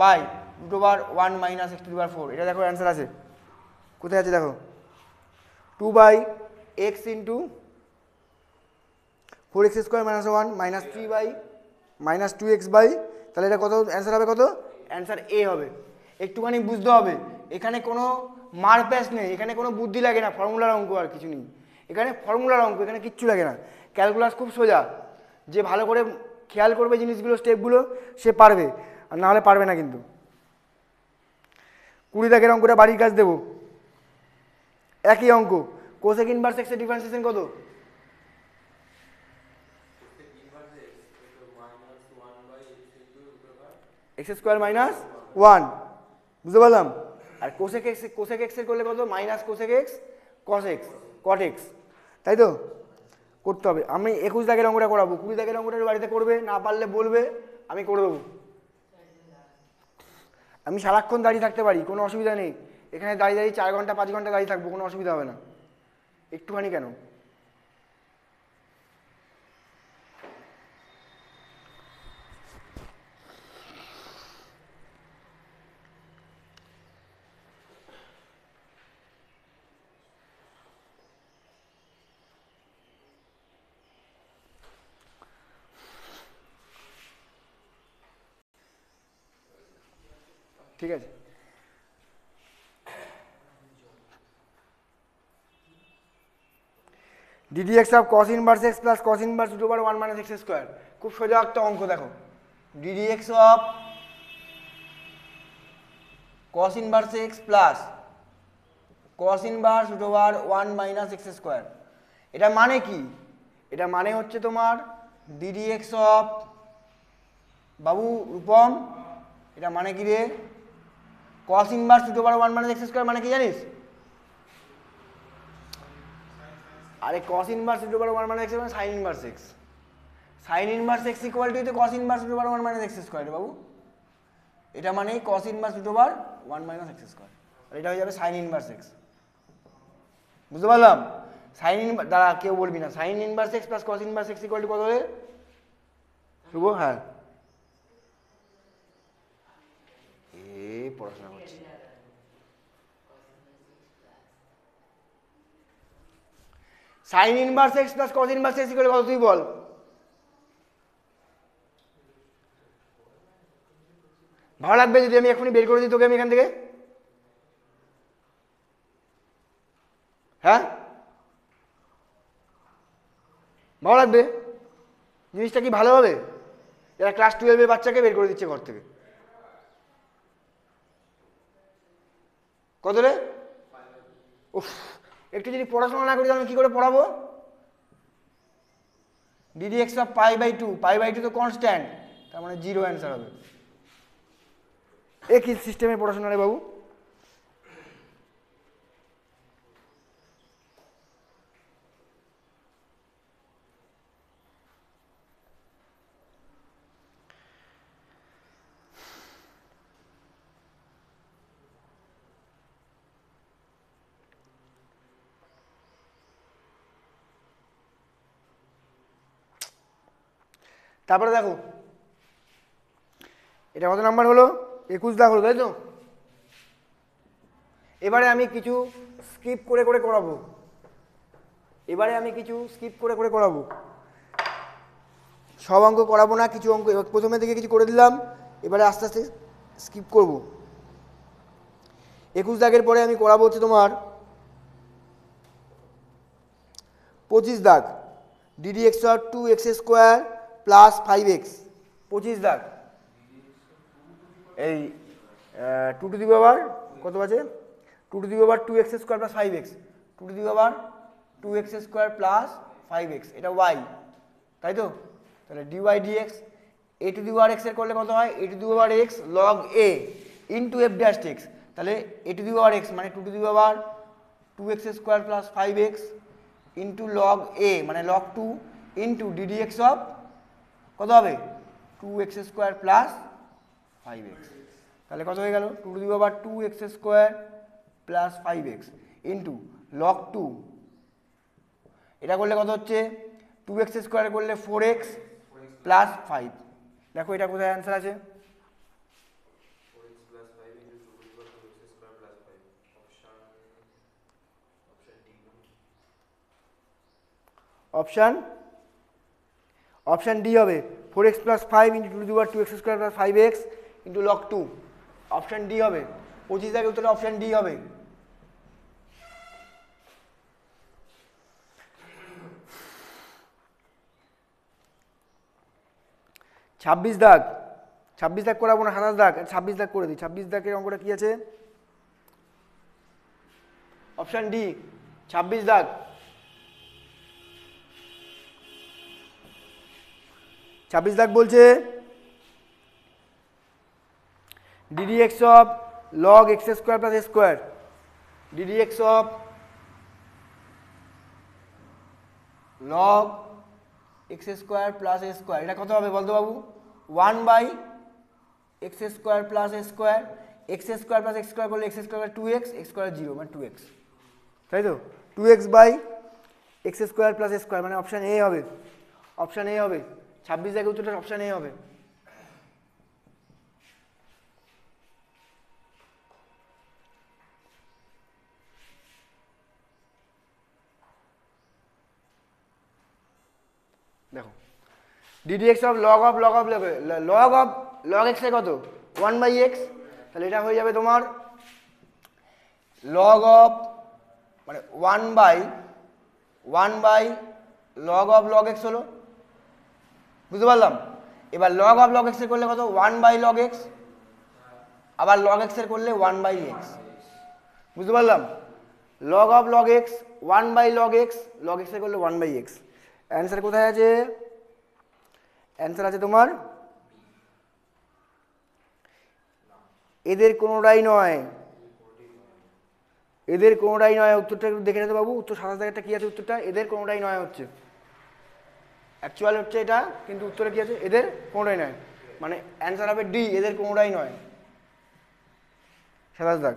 by root over 1 minus x to the power 4। এটা দেখো অ্যান্সার আছে কোথায় আছে দেখো, 2/x into 4x square minus 1 minus 3 minus 2x by, তাহলে এটা কত answer হবে? কত অ্যান্সার এ হবে। একটুখানি বুঝতে হবে, এখানে কোনো মারপ্যাচ নেই, এখানে কোনো বুদ্ধি লাগে না, ফর্মুলার অঙ্ক আর কিছু নেই এখানে, ফর্মুলার অঙ্ক এখানে কিচ্ছু লাগে না, ক্যালকুলাস খুব সোজা, যে ভালো করে খেয়াল করবে জিনিসগুলো স্টেপগুলো সে পারবে, আর না হলে পারবে না কিন্তু। 20 দাগের অঙ্কটা বাড়ির কাজ দেবো, একই অঙ্ক, কোসেক ইনভার্স এক্সের ডিফারেন্সিয়েশন কত? এক্স স্কোয়ার মাইনাস 1, বুঝতে পারলাম? আর কোসেক এক্স এর করলে কত? Minus cosec x cos x cot x, তাই তো? করতে হবে। আমি 21 দাগের অঙ্কটা করাবো, 20 দাগের অঙ্কটা বাড়িতে করবে, না পারলে বলবে, আমি করে দেবো। আমি সারাক্ষণ দাঁড়িয়ে থাকতে পারি, কোনো অসুবিধা নেই, এখানে দাঁড়িয়ে দাঁড়িয়ে 4 ঘন্টা 5 ঘন্টা দাঁড়িয়ে থাকবো, কোনো অসুবিধা হবে না, একটুখানি কেন। ঠিক আছে। D d x of cos inverse x plus cos inverse root over one minus x square. খুব সোজা একটা অঙ্ক দেখো, d d x of cos inverse x plus cos inverse root over one minus x square. এটা মানে কি? এটা মানে হচ্ছে তোমার ডিডি এক্স অফ, বাবু রূপম, এটা মানে কি রে? Cos inverse root over one minus x square মানে কি জানিস? আরে cos inverse root over one minus x মানে sine inverse x. Sine inverse x equal to cos inverse root over one minus x square রে বাবু। এটা মানে cos inverse root over one minus x square, আর এটা হয়ে যাবে sign inverse x. বুঝতে পারলাম? সাইন ইনভার্স, দাঁড়া কেউ বলবি না, sign inverse x plus cos inverse x equal to কত হবে শুভ? হ্যাঁ, পড়াশোনা করছি। Sign inverse x plus cos inverse x equal কত তুই বল? ভালো লাগবে যদি আমি এখনই বের করে দিই তোকে আমি এখান থেকে? হ্যাঁ, ভালো লাগবে? জিনিসটা কি ভালো হবে? এরা ক্লাস 12-এর বাচ্চাকে বের করে দিচ্ছে ঘর থেকে। কত রে? উফ, একটু যদি পড়াশোনা না করি তাহলে আমি কি করে পড়াবো? D d x of pi by two, pi by two তো কনস্ট্যান্ট, তার মানে জিরো অ্যান্সার হবে। এ কি সিস্টেমের পড়াশোনা রে বাবু? তারপরে দেখো, এটা কত নাম্বার হলো? 21 দাগ হলো, তাই তো? এবারে আমি কিছু স্কিপ করে করে করাবো। সব অঙ্ক করাবো না, কিছু অঙ্ক প্রথমে থেকে কিছু করে দিলাম, এবারে আস্তে আস্তে স্কিপ করব। 21 দাগের পরে আমি করাবো হচ্ছে তোমার 25 দাগ, d d x of 2x square plus 5x। 25 দাগ, এই 2 টু দি পাওয়ার কত আছে? 2 to the power 2x square plus 5x, 2 to the power 2x square plus 5x, এটা y, তাই তো? তাহলে dy dx, a two the power x এর করলে কত হয়? a two the power x log a into f dash x। তাহলে a two the power x মানে 2 to the power 2x square plus 5x into log a মানে log 2 into ddx of কত হবে? 2x square plus 5x। তাহলে কত হয়ে গেল? 2 to the power 2x square plus 5x into log 2, এটা করলে কত হচ্ছে? 2x স্কোয়ার করলে 4x প্লাস 5। দেখো এটা কোথায় অ্যান্সার আছে? অপশান ডি হবে 4x plus 5 into 2 to the power 2x square plus 5x into log 2। Option D হবে। 25 দাগের উত্তরে অপশান ডি হবে। 26 দাগ, 26 দাগ করাবো না, 27 দাগ, 26 দাগ করে দিই। 26 দাগের অঙ্কটা কি আছে? অপশান ডি 26 দাগ। 26 দাগ বলছে d d x of log x square plus a square, d d x of log x square plus a square, এটা কত হবে বলতো বাবু? 1 by x square plus a square, x square plus x square করলে x square 2x, x square 0 মানে 2x, তাই তো? 2x by x square plus a square মানে অপশান এ হবে। অপশান এ হবে। 26 দাগের উত্তরটা অপশান এ হবে। দেখো d d x of log of log x এর কত? 1 বাই এক্স, তাহলে এটা হয়ে যাবে তোমার লগ অফ মানে 1 by 1/log of log x হলো, বুঝতে পারলাম। এবার log অফ log x এর করলে কত 1/log x, আবার log x এর করলে 1/x, বুঝতে পারলাম। log of log x 1/log x, log x এর করলে 1/x। অ্যান্সার কোথায় আছে? অ্যান্সার আছে তোমার এদের কোনোটাই নয়, এদের কোনোটাই নয়। উত্তরটা একটু দেখে নিতে বাবু, উত্তর 27,000 কি আছে উত্তরটা? এদের কোনোটাই নয় হচ্ছে, অ্যাকচুয়াল হচ্ছে এটা, কিন্তু উত্তরে কি আছে? এদের কোনোটাই নয়, মানে অ্যান্সার হবে ডি, এদের কোনোটাই নয়। 27,000,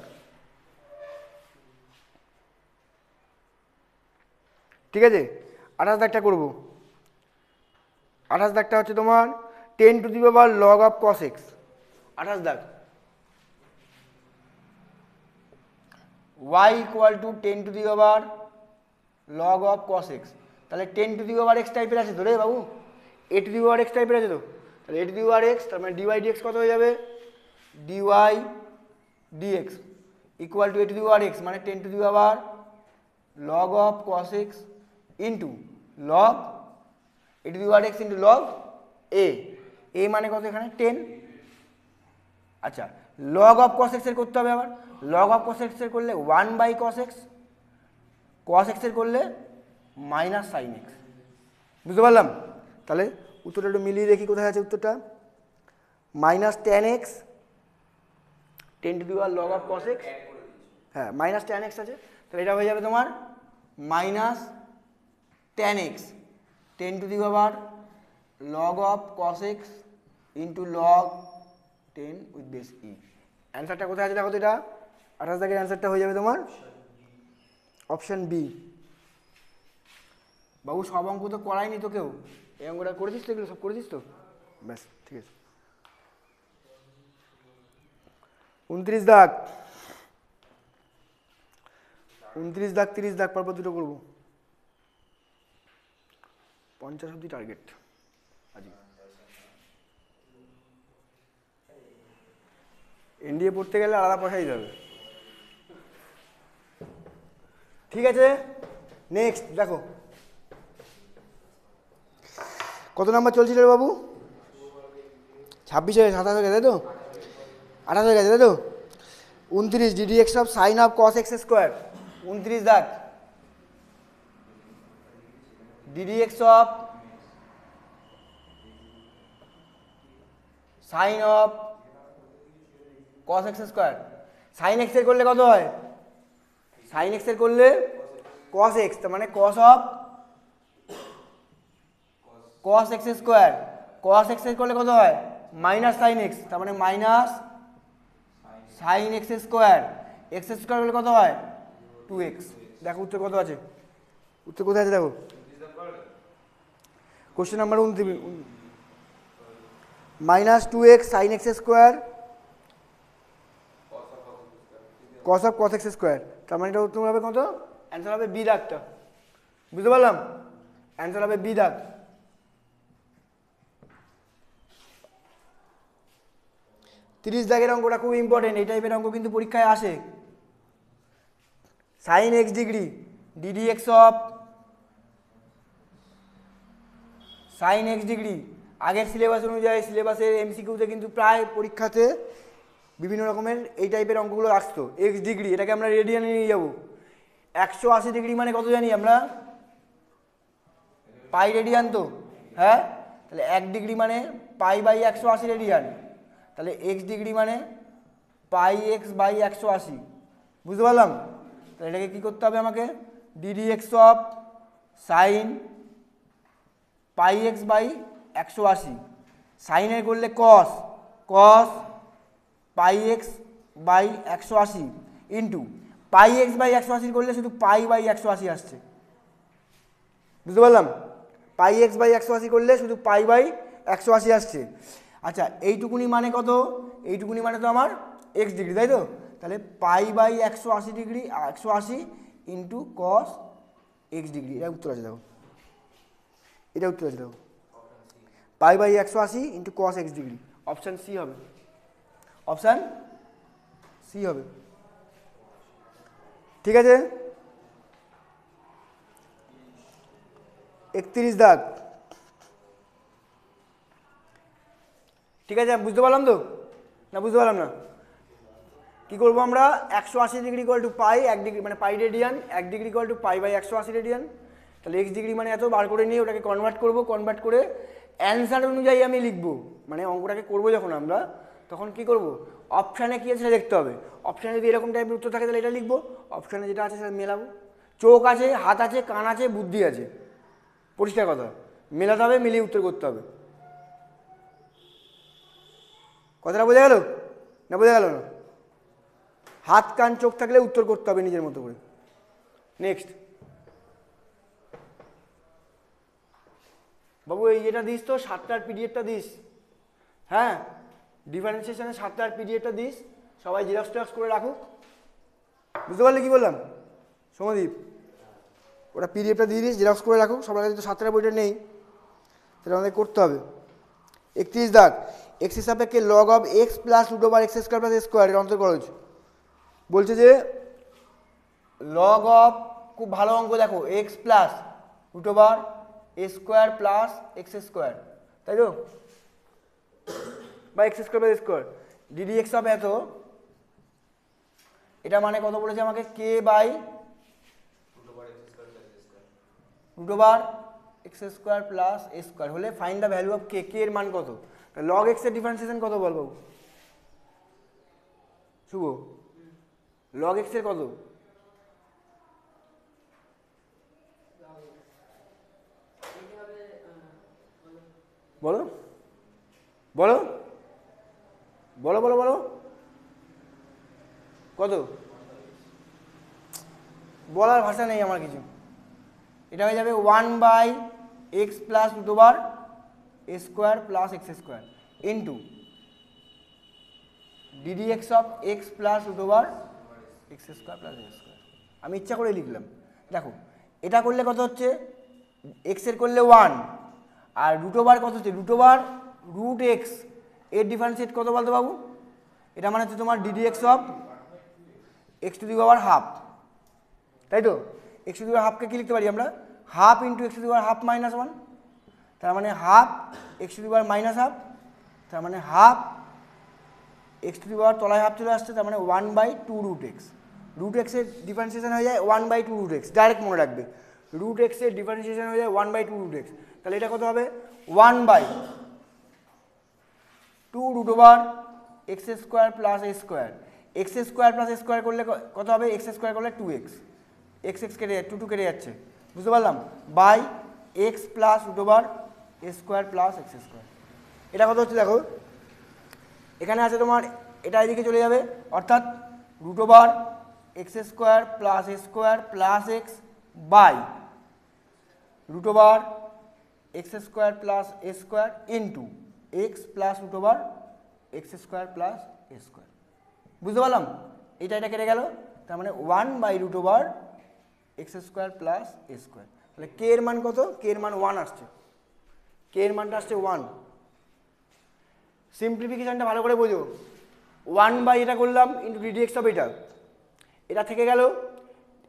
ঠিক আছে। 28,000টা করবো। 28,000টা হচ্ছে তোমার 10⁻log of cos x। 28,000 y equal two 10⁻log of cos x, তাহলে 10⁻x টাইপের আছে তো রে বাবু, a⁻x টাইপের আছে তো, তাহলে a⁻x, তার মানে dy dx কত হয়ে যাবে? dy dx equal to a⁻x মানে 10⁻log of cos x into log a⁻x into log a মানে কত এখানে 10। আচ্ছা, log অফ cos x এর করতে হবে আবার, log অফ cos x এর করলে 1/cos x, cos x এর করলে -sin x, বুঝতে পারলাম। তাহলে উত্তরটা একটু মিলিয়ে দেখি কোথায় আছে উত্তরটা। -tan x 10⁻log of cos x, হ্যাঁ -tan x আছে, তাহলে এটা হয়ে যাবে তোমার -tan x 10⁻log of cos x into log 10 with base e. অ্যান্সারটা কোথায় আছে দেখো তো, এটা 28,000 অ্যান্সারটা হয়ে যাবে তোমার অপশন বি। বাবু সব অঙ্ক তো করায়নি তো কেউ, এই অঙ্কটা করেছিস তো, এগুলো সব করেছিস তো? ব্যাস ঠিক আছে। 29 দাগ, 29 দাগ 30 দাগ পরপর দুটো করবো। 50 অব্দি টার্গেট আজকে। এনডিএ পড়তে গেলে আলাদা পয়সা দিতে হবে, ঠিক আছে। নেক্সট দেখো কত নাম্বার চলছিল রে বাবু? 26 হয়ে 27 হয়ে গেছে তাই তো, 28 হয়ে গেছে তাই তো। 29 ddx অফ sine of cos x square. 29 দাগ ddx অফ sine of cos x square, sine x এর করলে কত হয়? সাইন x এর করলে cos x, তার মানে cos of cos x square, cos x এর করলে কত হয়? -sin x, তার মানে sin x square, x square করলে কত হয়? 2x। দেখো উত্তর কত আছে, উত্তর কোথায় আছে দেখো। Question number 29, -2x sin x square cos of cos x square, তার মানে এটা উত্তর হবে কত? অ্যান্সার হবে বি দাগটা, বুঝতে পারলাম। অ্যান্সার হবে বি দাগ। তিরিশ দাগের অঙ্কটা খুব ইম্পর্টেন্ট, এই টাইপের অঙ্ক কিন্তু পরীক্ষায় আসে। সাইন এক্স ডিগ্রি ddx অফ সাইন এক্স ডিগ্রি, আগের সিলেবাস অনুযায়ী সিলেবাসের এমসিকিউতে কিন্তু প্রায় পরীক্ষাতে বিভিন্ন রকমের এই টাইপের অঙ্কগুলো আসতো। এক্স ডিগ্রি, এটাকে আমরা রেডিয়ানে নিয়ে যাব। 180 ডিগ্রি মানে কত জানি আমরা? পাই রেডিয়ান তো, হ্যাঁ। তাহলে 1 ডিগ্রি মানে π/180 রেডিয়ান, তাহলে এক্স ডিগ্রি মানে πx/180, বুঝতে পারলাম। তাহলে এটাকে কী করতে হবে আমাকে? ddx অফ সাইন πx/180, সাইনের করলে cos πx/180 ইন্টু πx/180 করলে শুধু π/180 আসছে, বুঝতে পারলাম। πx/180 করলে শুধু π/180 আসছে। আচ্ছা, এইটুকুনি মানে কত? এইটুকুনি মানে তো আমার এক্স ডিগ্রি, তাই তো। তাহলে π/180 degree 180 into cos x degree, এটা উত্তর আছে দেখো, এটা উত্তর আছে দেখো, π/180 into cos x degree. Option C হবে, অপশান সি হবে, ঠিক আছে। 31 দাগ। ঠিক আছে, বুঝতে পারলাম তো না? বুঝতে পারলাম না? কি করবো আমরা? 180 degree equal to pi, 1 degree মানে pi radian, 1 degree equal to pi by 180 radian. তাহলে এক্স ডিগ্রি মানে এত বার করে নিয়ে ওটাকে কনভার্ট করব, কনভার্ট করে অ্যান্সার অনুযায়ী আমি লিখবো। মানে অঙ্কটাকে করবো যখন আমরা, তখন কি করব? অপশানে কী আছে সেটা দেখতে হবে। অপশানে যদি এরকম টাইপের উত্তর থাকে তাহলে এটা লিখবো, অপশানে যেটা আছে সেটা মেলাবো। চোখ আছে, হাত আছে, কান আছে, বুদ্ধি আছে, পরিষ্কার কথা, মেলাতে হবে, মিলিয়ে উত্তর করতে হবে। কথাটা বোঝা গেল না? বোঝা গেল না? হাত কান চোখ থাকলে উত্তর করতে হবে নিজের মতো করে। নেক্সট বাবু, এই যেটা দিস তো 7টার পিডিএফটা দিস, হ্যাঁ, ডিফারেন্সিয়েশনের 7টার পিডিএফটা দিস, সবাই জেরক্স টেরক্স করে রাখুক। বুঝতে পারলে কি বললাম সৌমদীপ? ওটা পিডিএফটা দিয়ে দিস, জেরক্স করে রাখুক। সবার কাছে তো 7টার বইটা নেই, সেটা আমাদের করতে হবে। 31 দাগ, এক্স এর সাপেক্ষে log of x plus root over x square plus a square, এর অন্তর্গজ। বলছে যে লগ অফ, খুব ভালো অঙ্ক দেখো, x plus root over a square plus x square, তাই তো, বা x square plus square, d d x of এত, এটা মানে কত বলেছে আমাকে? K by root over x square plus a square হলে find the value of k. K এর মান কত? লগ এক্স এর ডিফারেন্সিয়েশন কত বল বাবু? শুভ, লগ এক্স এর কত? বলো বলো বলো বলো বলো, কত? বলার ভাষা নেই আমার কিছু। এটা হয়ে যাবে 1 by x plus root over a square plus x square into d d x of x plus root over x square plus x square. আমি ইচ্ছা করে লিখলাম। দেখো, এটা করলে কত হচ্ছে? এক্স এর করলে 1, আর রুট ওভার কত হচ্ছে? রুট ওভার রুট এক্স এর ডিফারেন্সিয়েট কত বলতো বাবু? এটা মানে হচ্ছে তোমার DD x of x to the power half, তাই তো? এক্স টু দি পাওয়ার হাফকে কী লিখতে পারি আমরা? Half into x to the power half minus 1, তার মানে half x to the power minus half, তার মানে হাফ এক্স টু দি পাওয়ার তলায় হাফ চলে আসছে, তার মানে 1 বাই 2 রুট এক্স। রুট এক্সের ডিফারেন্সিয়েশন হয়ে যায় 1 বাই 2 রুট এক্স, ডাইরেক্ট মনে রাখবে। রুট এক্সের ডিফারেন্সিয়েশন হয়ে যায় 1 বাই 2 রুট এক্স। তাহলে এটা কত হবে? 1 by 2 root over x square plus a square. X square plus a square করলে কত হবে? এক্স স্কোয়ার করলে 2x, এক্স এক্স কেটে 2 কেটে যাচ্ছে, বুঝতে পারলাম? By x plus root over a square plus x square. এটা কত হচ্ছে দেখো, এখানে আছে তোমার, এটা এদিকে চলে যাবে, অর্থাৎ root over x square plus a square plus x by root over x square plus a square into x plus root over x square plus a square. বুঝতে পারলাম? এটা কেটে গেল, তার মানে 1 by root over x square plus a square. তাহলে কে এর মান কত? কে এর মান 1 আসছে, কে এর মানটা আসছে 1। সিম্পলিফিকেশনটা ভালো করে বোঝো। 1 বাই এটা করলাম ইন্টু ডিডি এক্স অফ এটা, এটা থেকে গেল,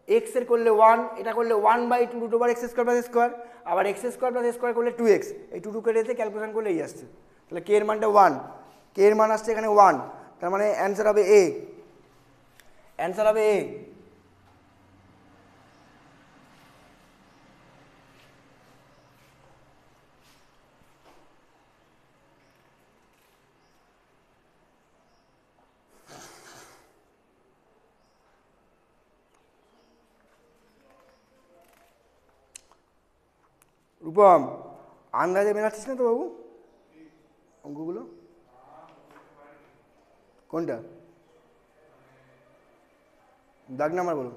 এক্স এর করলে 1, এটা করলে 1 by 2 root over x square plus square, আবার এক্স স্কোয়ার প্লাস স্কোয়ার করলে 2x, এই 2 কেটে যেতে ক্যালকুলেশন করলে এই আসছে। তাহলে কে এর মানটা 1, কে এর মান আসছে এখানে 1, তার মানে অ্যান্সার হবে এ, অ্যান্সার হবে এ। রূপম, আন্দাজে মেলাচ্ছিস না তো বাবু অঙ্কগুলো? কোনটা দাগ নাম্বার বলো?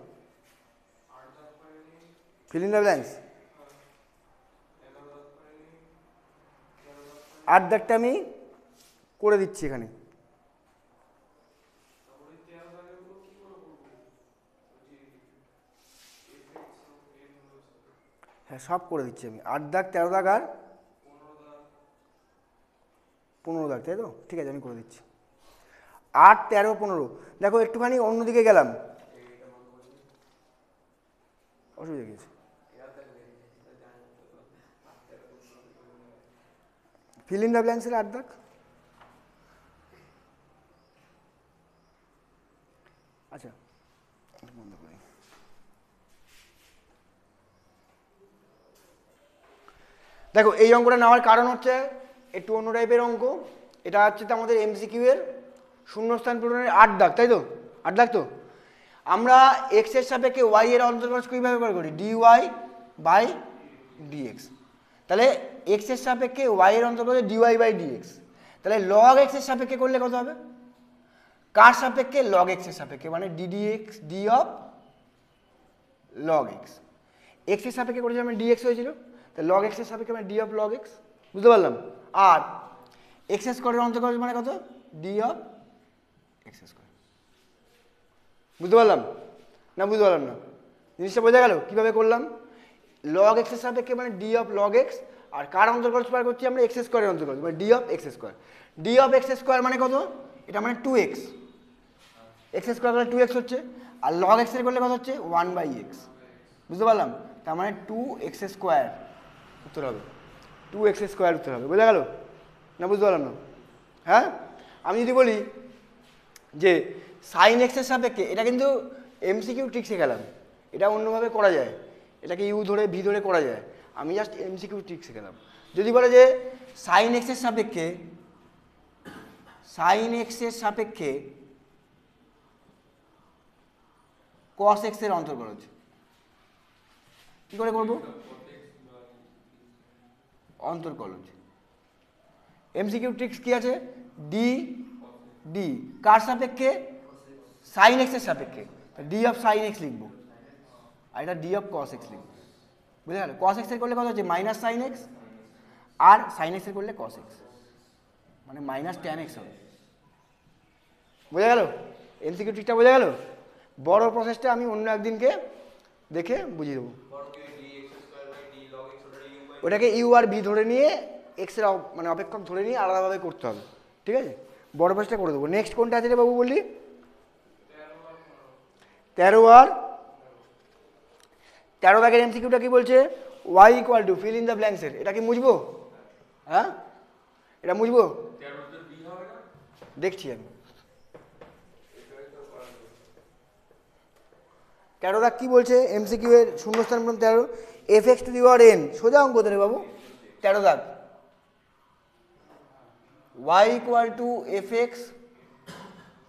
Feel in the blanks. 8 দাগটা আমি করে দিচ্ছি এখানে। হ্যাঁ, সব করে দিচ্ছি আমি। 8 দাগ, 13 দাগ আর 15 দাগ, তাই তো? ঠিক আছে, আমি করে দিচ্ছি। 8, 13, 15। দেখো একটুখানি অন্যদিকে গেলাম, অসুবিধা গেছে। ফিল ইন দ্য ব্ল্যাঙ্কসের 8 দাগ। আচ্ছা বন্ধ করি। দেখো এই অঙ্কটা নেওয়ার কারণ হচ্ছে একটু অন্য টাইপের অঙ্ক। এটা হচ্ছে তো আমাদের এমসিকিউ এর শূন্যস্থান পূরণের 8 দাগ, তাই তো? 8 দাগ তো আমরা এক্স এর সাপেক্ষে ওয়াই এর অন্তর্গত কীভাবে বার করি? D y by d x. তাহলে এক্স এর সাপেক্ষে ওয়াই এর অন্তর্গত ডিওয়াই বাই ডিএক্স। তাহলে লগ এক্স এর সাপেক্ষে করলে কত হবে? কার সাপেক্ষে? লগ এক্স এর সাপেক্ষে, মানে ddx D of log x. X এর সাপেক্ষে করেছি মানে ডিএক্স হয়েছিল, তাহলে লগ এক্স এর সাপেক্ষে মানে ডি অফ লগ এক্স। বুঝতে পারলাম? আর এক্স স্কোয়ারের অন্তর্গত মানে কত? D of x square. বুঝতে পারলাম না? বুঝতে পারলাম না? জিনিসটা বোঝা গেল কীভাবে করলাম? লগ এক্স এর সাপেক্ষে মানে ডি অফ লগ এক্স, আর কার অন্তর্গত বার করছি আমরা? এক্স স্কোয়ারের অন্তর্গত মানে D of x square. D of x square মানে কত? এটা মানে 2x। এক্স স্কোয়ার করলে 2x হচ্ছে, আর লগ এক্স এর করলে কত হচ্ছে? 1/x। বুঝতে পারলাম? তার মানে 2x স্কোয়ার উত্তর হবে। 2x স্কোয়ার উত্তর হবে। বোঝা গেল না? বুঝতে পারলাম না? হ্যাঁ, আমি যদি বলি যে সাইন এক্স এর সাপেক্ষে, এটা কিন্তু এমসিকিউ ট্রিক শেখালাম, এটা অন্যভাবে করা যায়, এটাকে ইউ ধরে ভি ধরে করা যায়, আমি জাস্ট এমসিকিউ ট্রিক শেখালাম। যদি বলে যে সাইন এক্স এর সাপেক্ষে, সাইন এক্স এর সাপেক্ষে কস এক্স এর অন্তর্গত, কি করে করব? অন্তর্কলজ। এমসিকিউ ট্রিক্স কি আছে? ডি ডি কার সাপেক্ষে? সাইন এক্স এর সাপেক্ষে, ডি অফ সাইন এক্স লিখবো, আর এটা ডি অফ কস এক্স লিখবো। বুঝে গেল? কস এক্স এর করলে কত হচ্ছে? মাইনাস সাইন এক্স, আর সাইন এক্স এর করলে কস এক্স, মানে মাইনাস ট্যান এক্স হবে। বোঝা গেল? এমসিকিউ ট্রিকটা বোঝা গেল? বড় প্রসেসটা আমি অন্য একদিনকে দেখে বুঝিয়ে দেবো। ওটাকে ইউ আর ভি ধরে নিয়ে এক্সের মানে অপেক্ষক ধরে নিয়ে আলাদাভাবে করতে হবে, ঠিক আছে? বড় প্রসেসটা করে দেবো। নেক্সট কোনটা আছে রে বাবু বললি? 13 আর 13 দাগের এমসিকিউটা কি বলছে? Y equal to fill in the ব্ল্যাঙ্কসের। এটা কি মুছবো? হ্যাঁ, এটা মুছবো, দেখছি আমি। 13 দাগ কি বলছে? এমসিকিউ এর শূন্যস্থান পূরণ 13, f x to the power n. সোজা অঙ্ক তো রে বাবু। 13 দাগ y equal to f x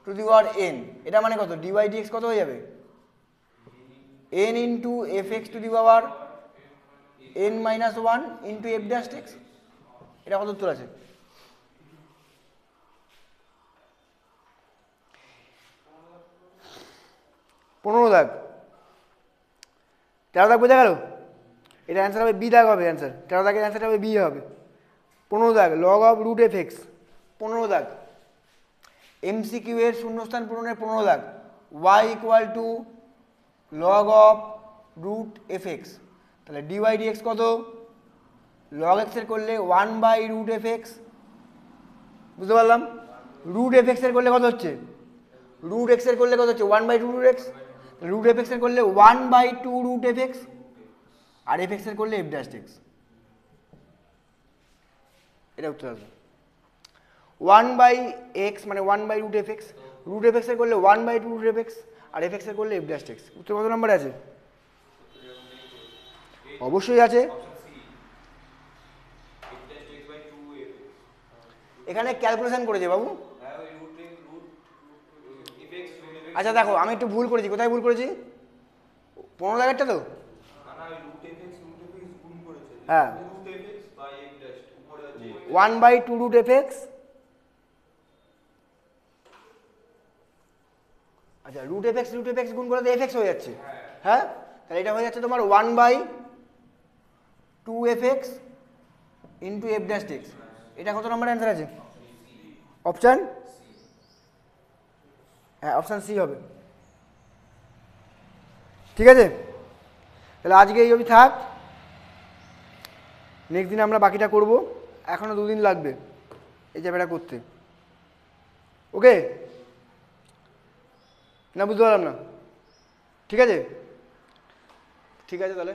to the power n, এটা মানে কত? ডিওয়াই ডিএক্স কত হয়ে যাবে? N into f x to the power n minus 1 into f dash x. এটা কত উত্তর আছে? পনেরো দাগ। 13 দাগ বোঝা গেল? এটা অ্যান্সার হবে বি দাগ হবে অ্যান্সার। 13 দাগের অ্যান্সারটা হবে বি হবে। 15 দাগ log of root f x. 15 দাগ এমসিকিউ এর শূন্যস্থান পূরণের 15 দাগ, y equal to log of root f x. তাহলে ডিওয়াই ডিএক্স কত? লগ এক্স এর করলে 1/রুট এফ এক্স। বুঝতে পারলাম? রুট এফ এক্স এর করলে কত হচ্ছে? রুট এক্স এর করলে কত হচ্ছে? 1/2 root x. Root f x এর করলে 1/2 রুট এফ এক্স, আর এফ এক্স এর করলে এফ ড্যাশ এক্স। এটা উত্তর আসবে 1/x মানে 1/রুট f x. Root f x এর করলে 1/2 রুট এফ এক্স, আর এফ এক্স এর করলে এফ ড্যাশ এক্স। উত্তর কত নম্বরে আছে? অবশ্যই আছে। এখানে ক্যালকুলেশন করেছে বাবু। আচ্ছা দেখো, আমি একটু ভুল করেছি। কোথায় ভুল করেছি? 15 দাগেরটা তো? হ্যাঁ, 1/2 রুট এফ এক্স। আচ্ছা, রুট এফ এক্স গুণ করে এফ এক্স হয়ে যাচ্ছে। হ্যাঁ, তাহলে এটা হয়ে যাচ্ছে তোমার 1/2 F x into f dash x. এটা কত নম্বর অ্যান্সার আছে? অপশান, হ্যাঁ অপশান সি হবে। ঠিক আছে, তাহলে আজকে এই অবধি থাক। নেক্সট দিন আমরা বাকিটা করব। এখনো 2 দিন লাগবে এই চ্যাপ্টারটা করতে। ওকে না? বুঝতে পারলাম না? ঠিক আছে, ঠিক আছে তাহলে।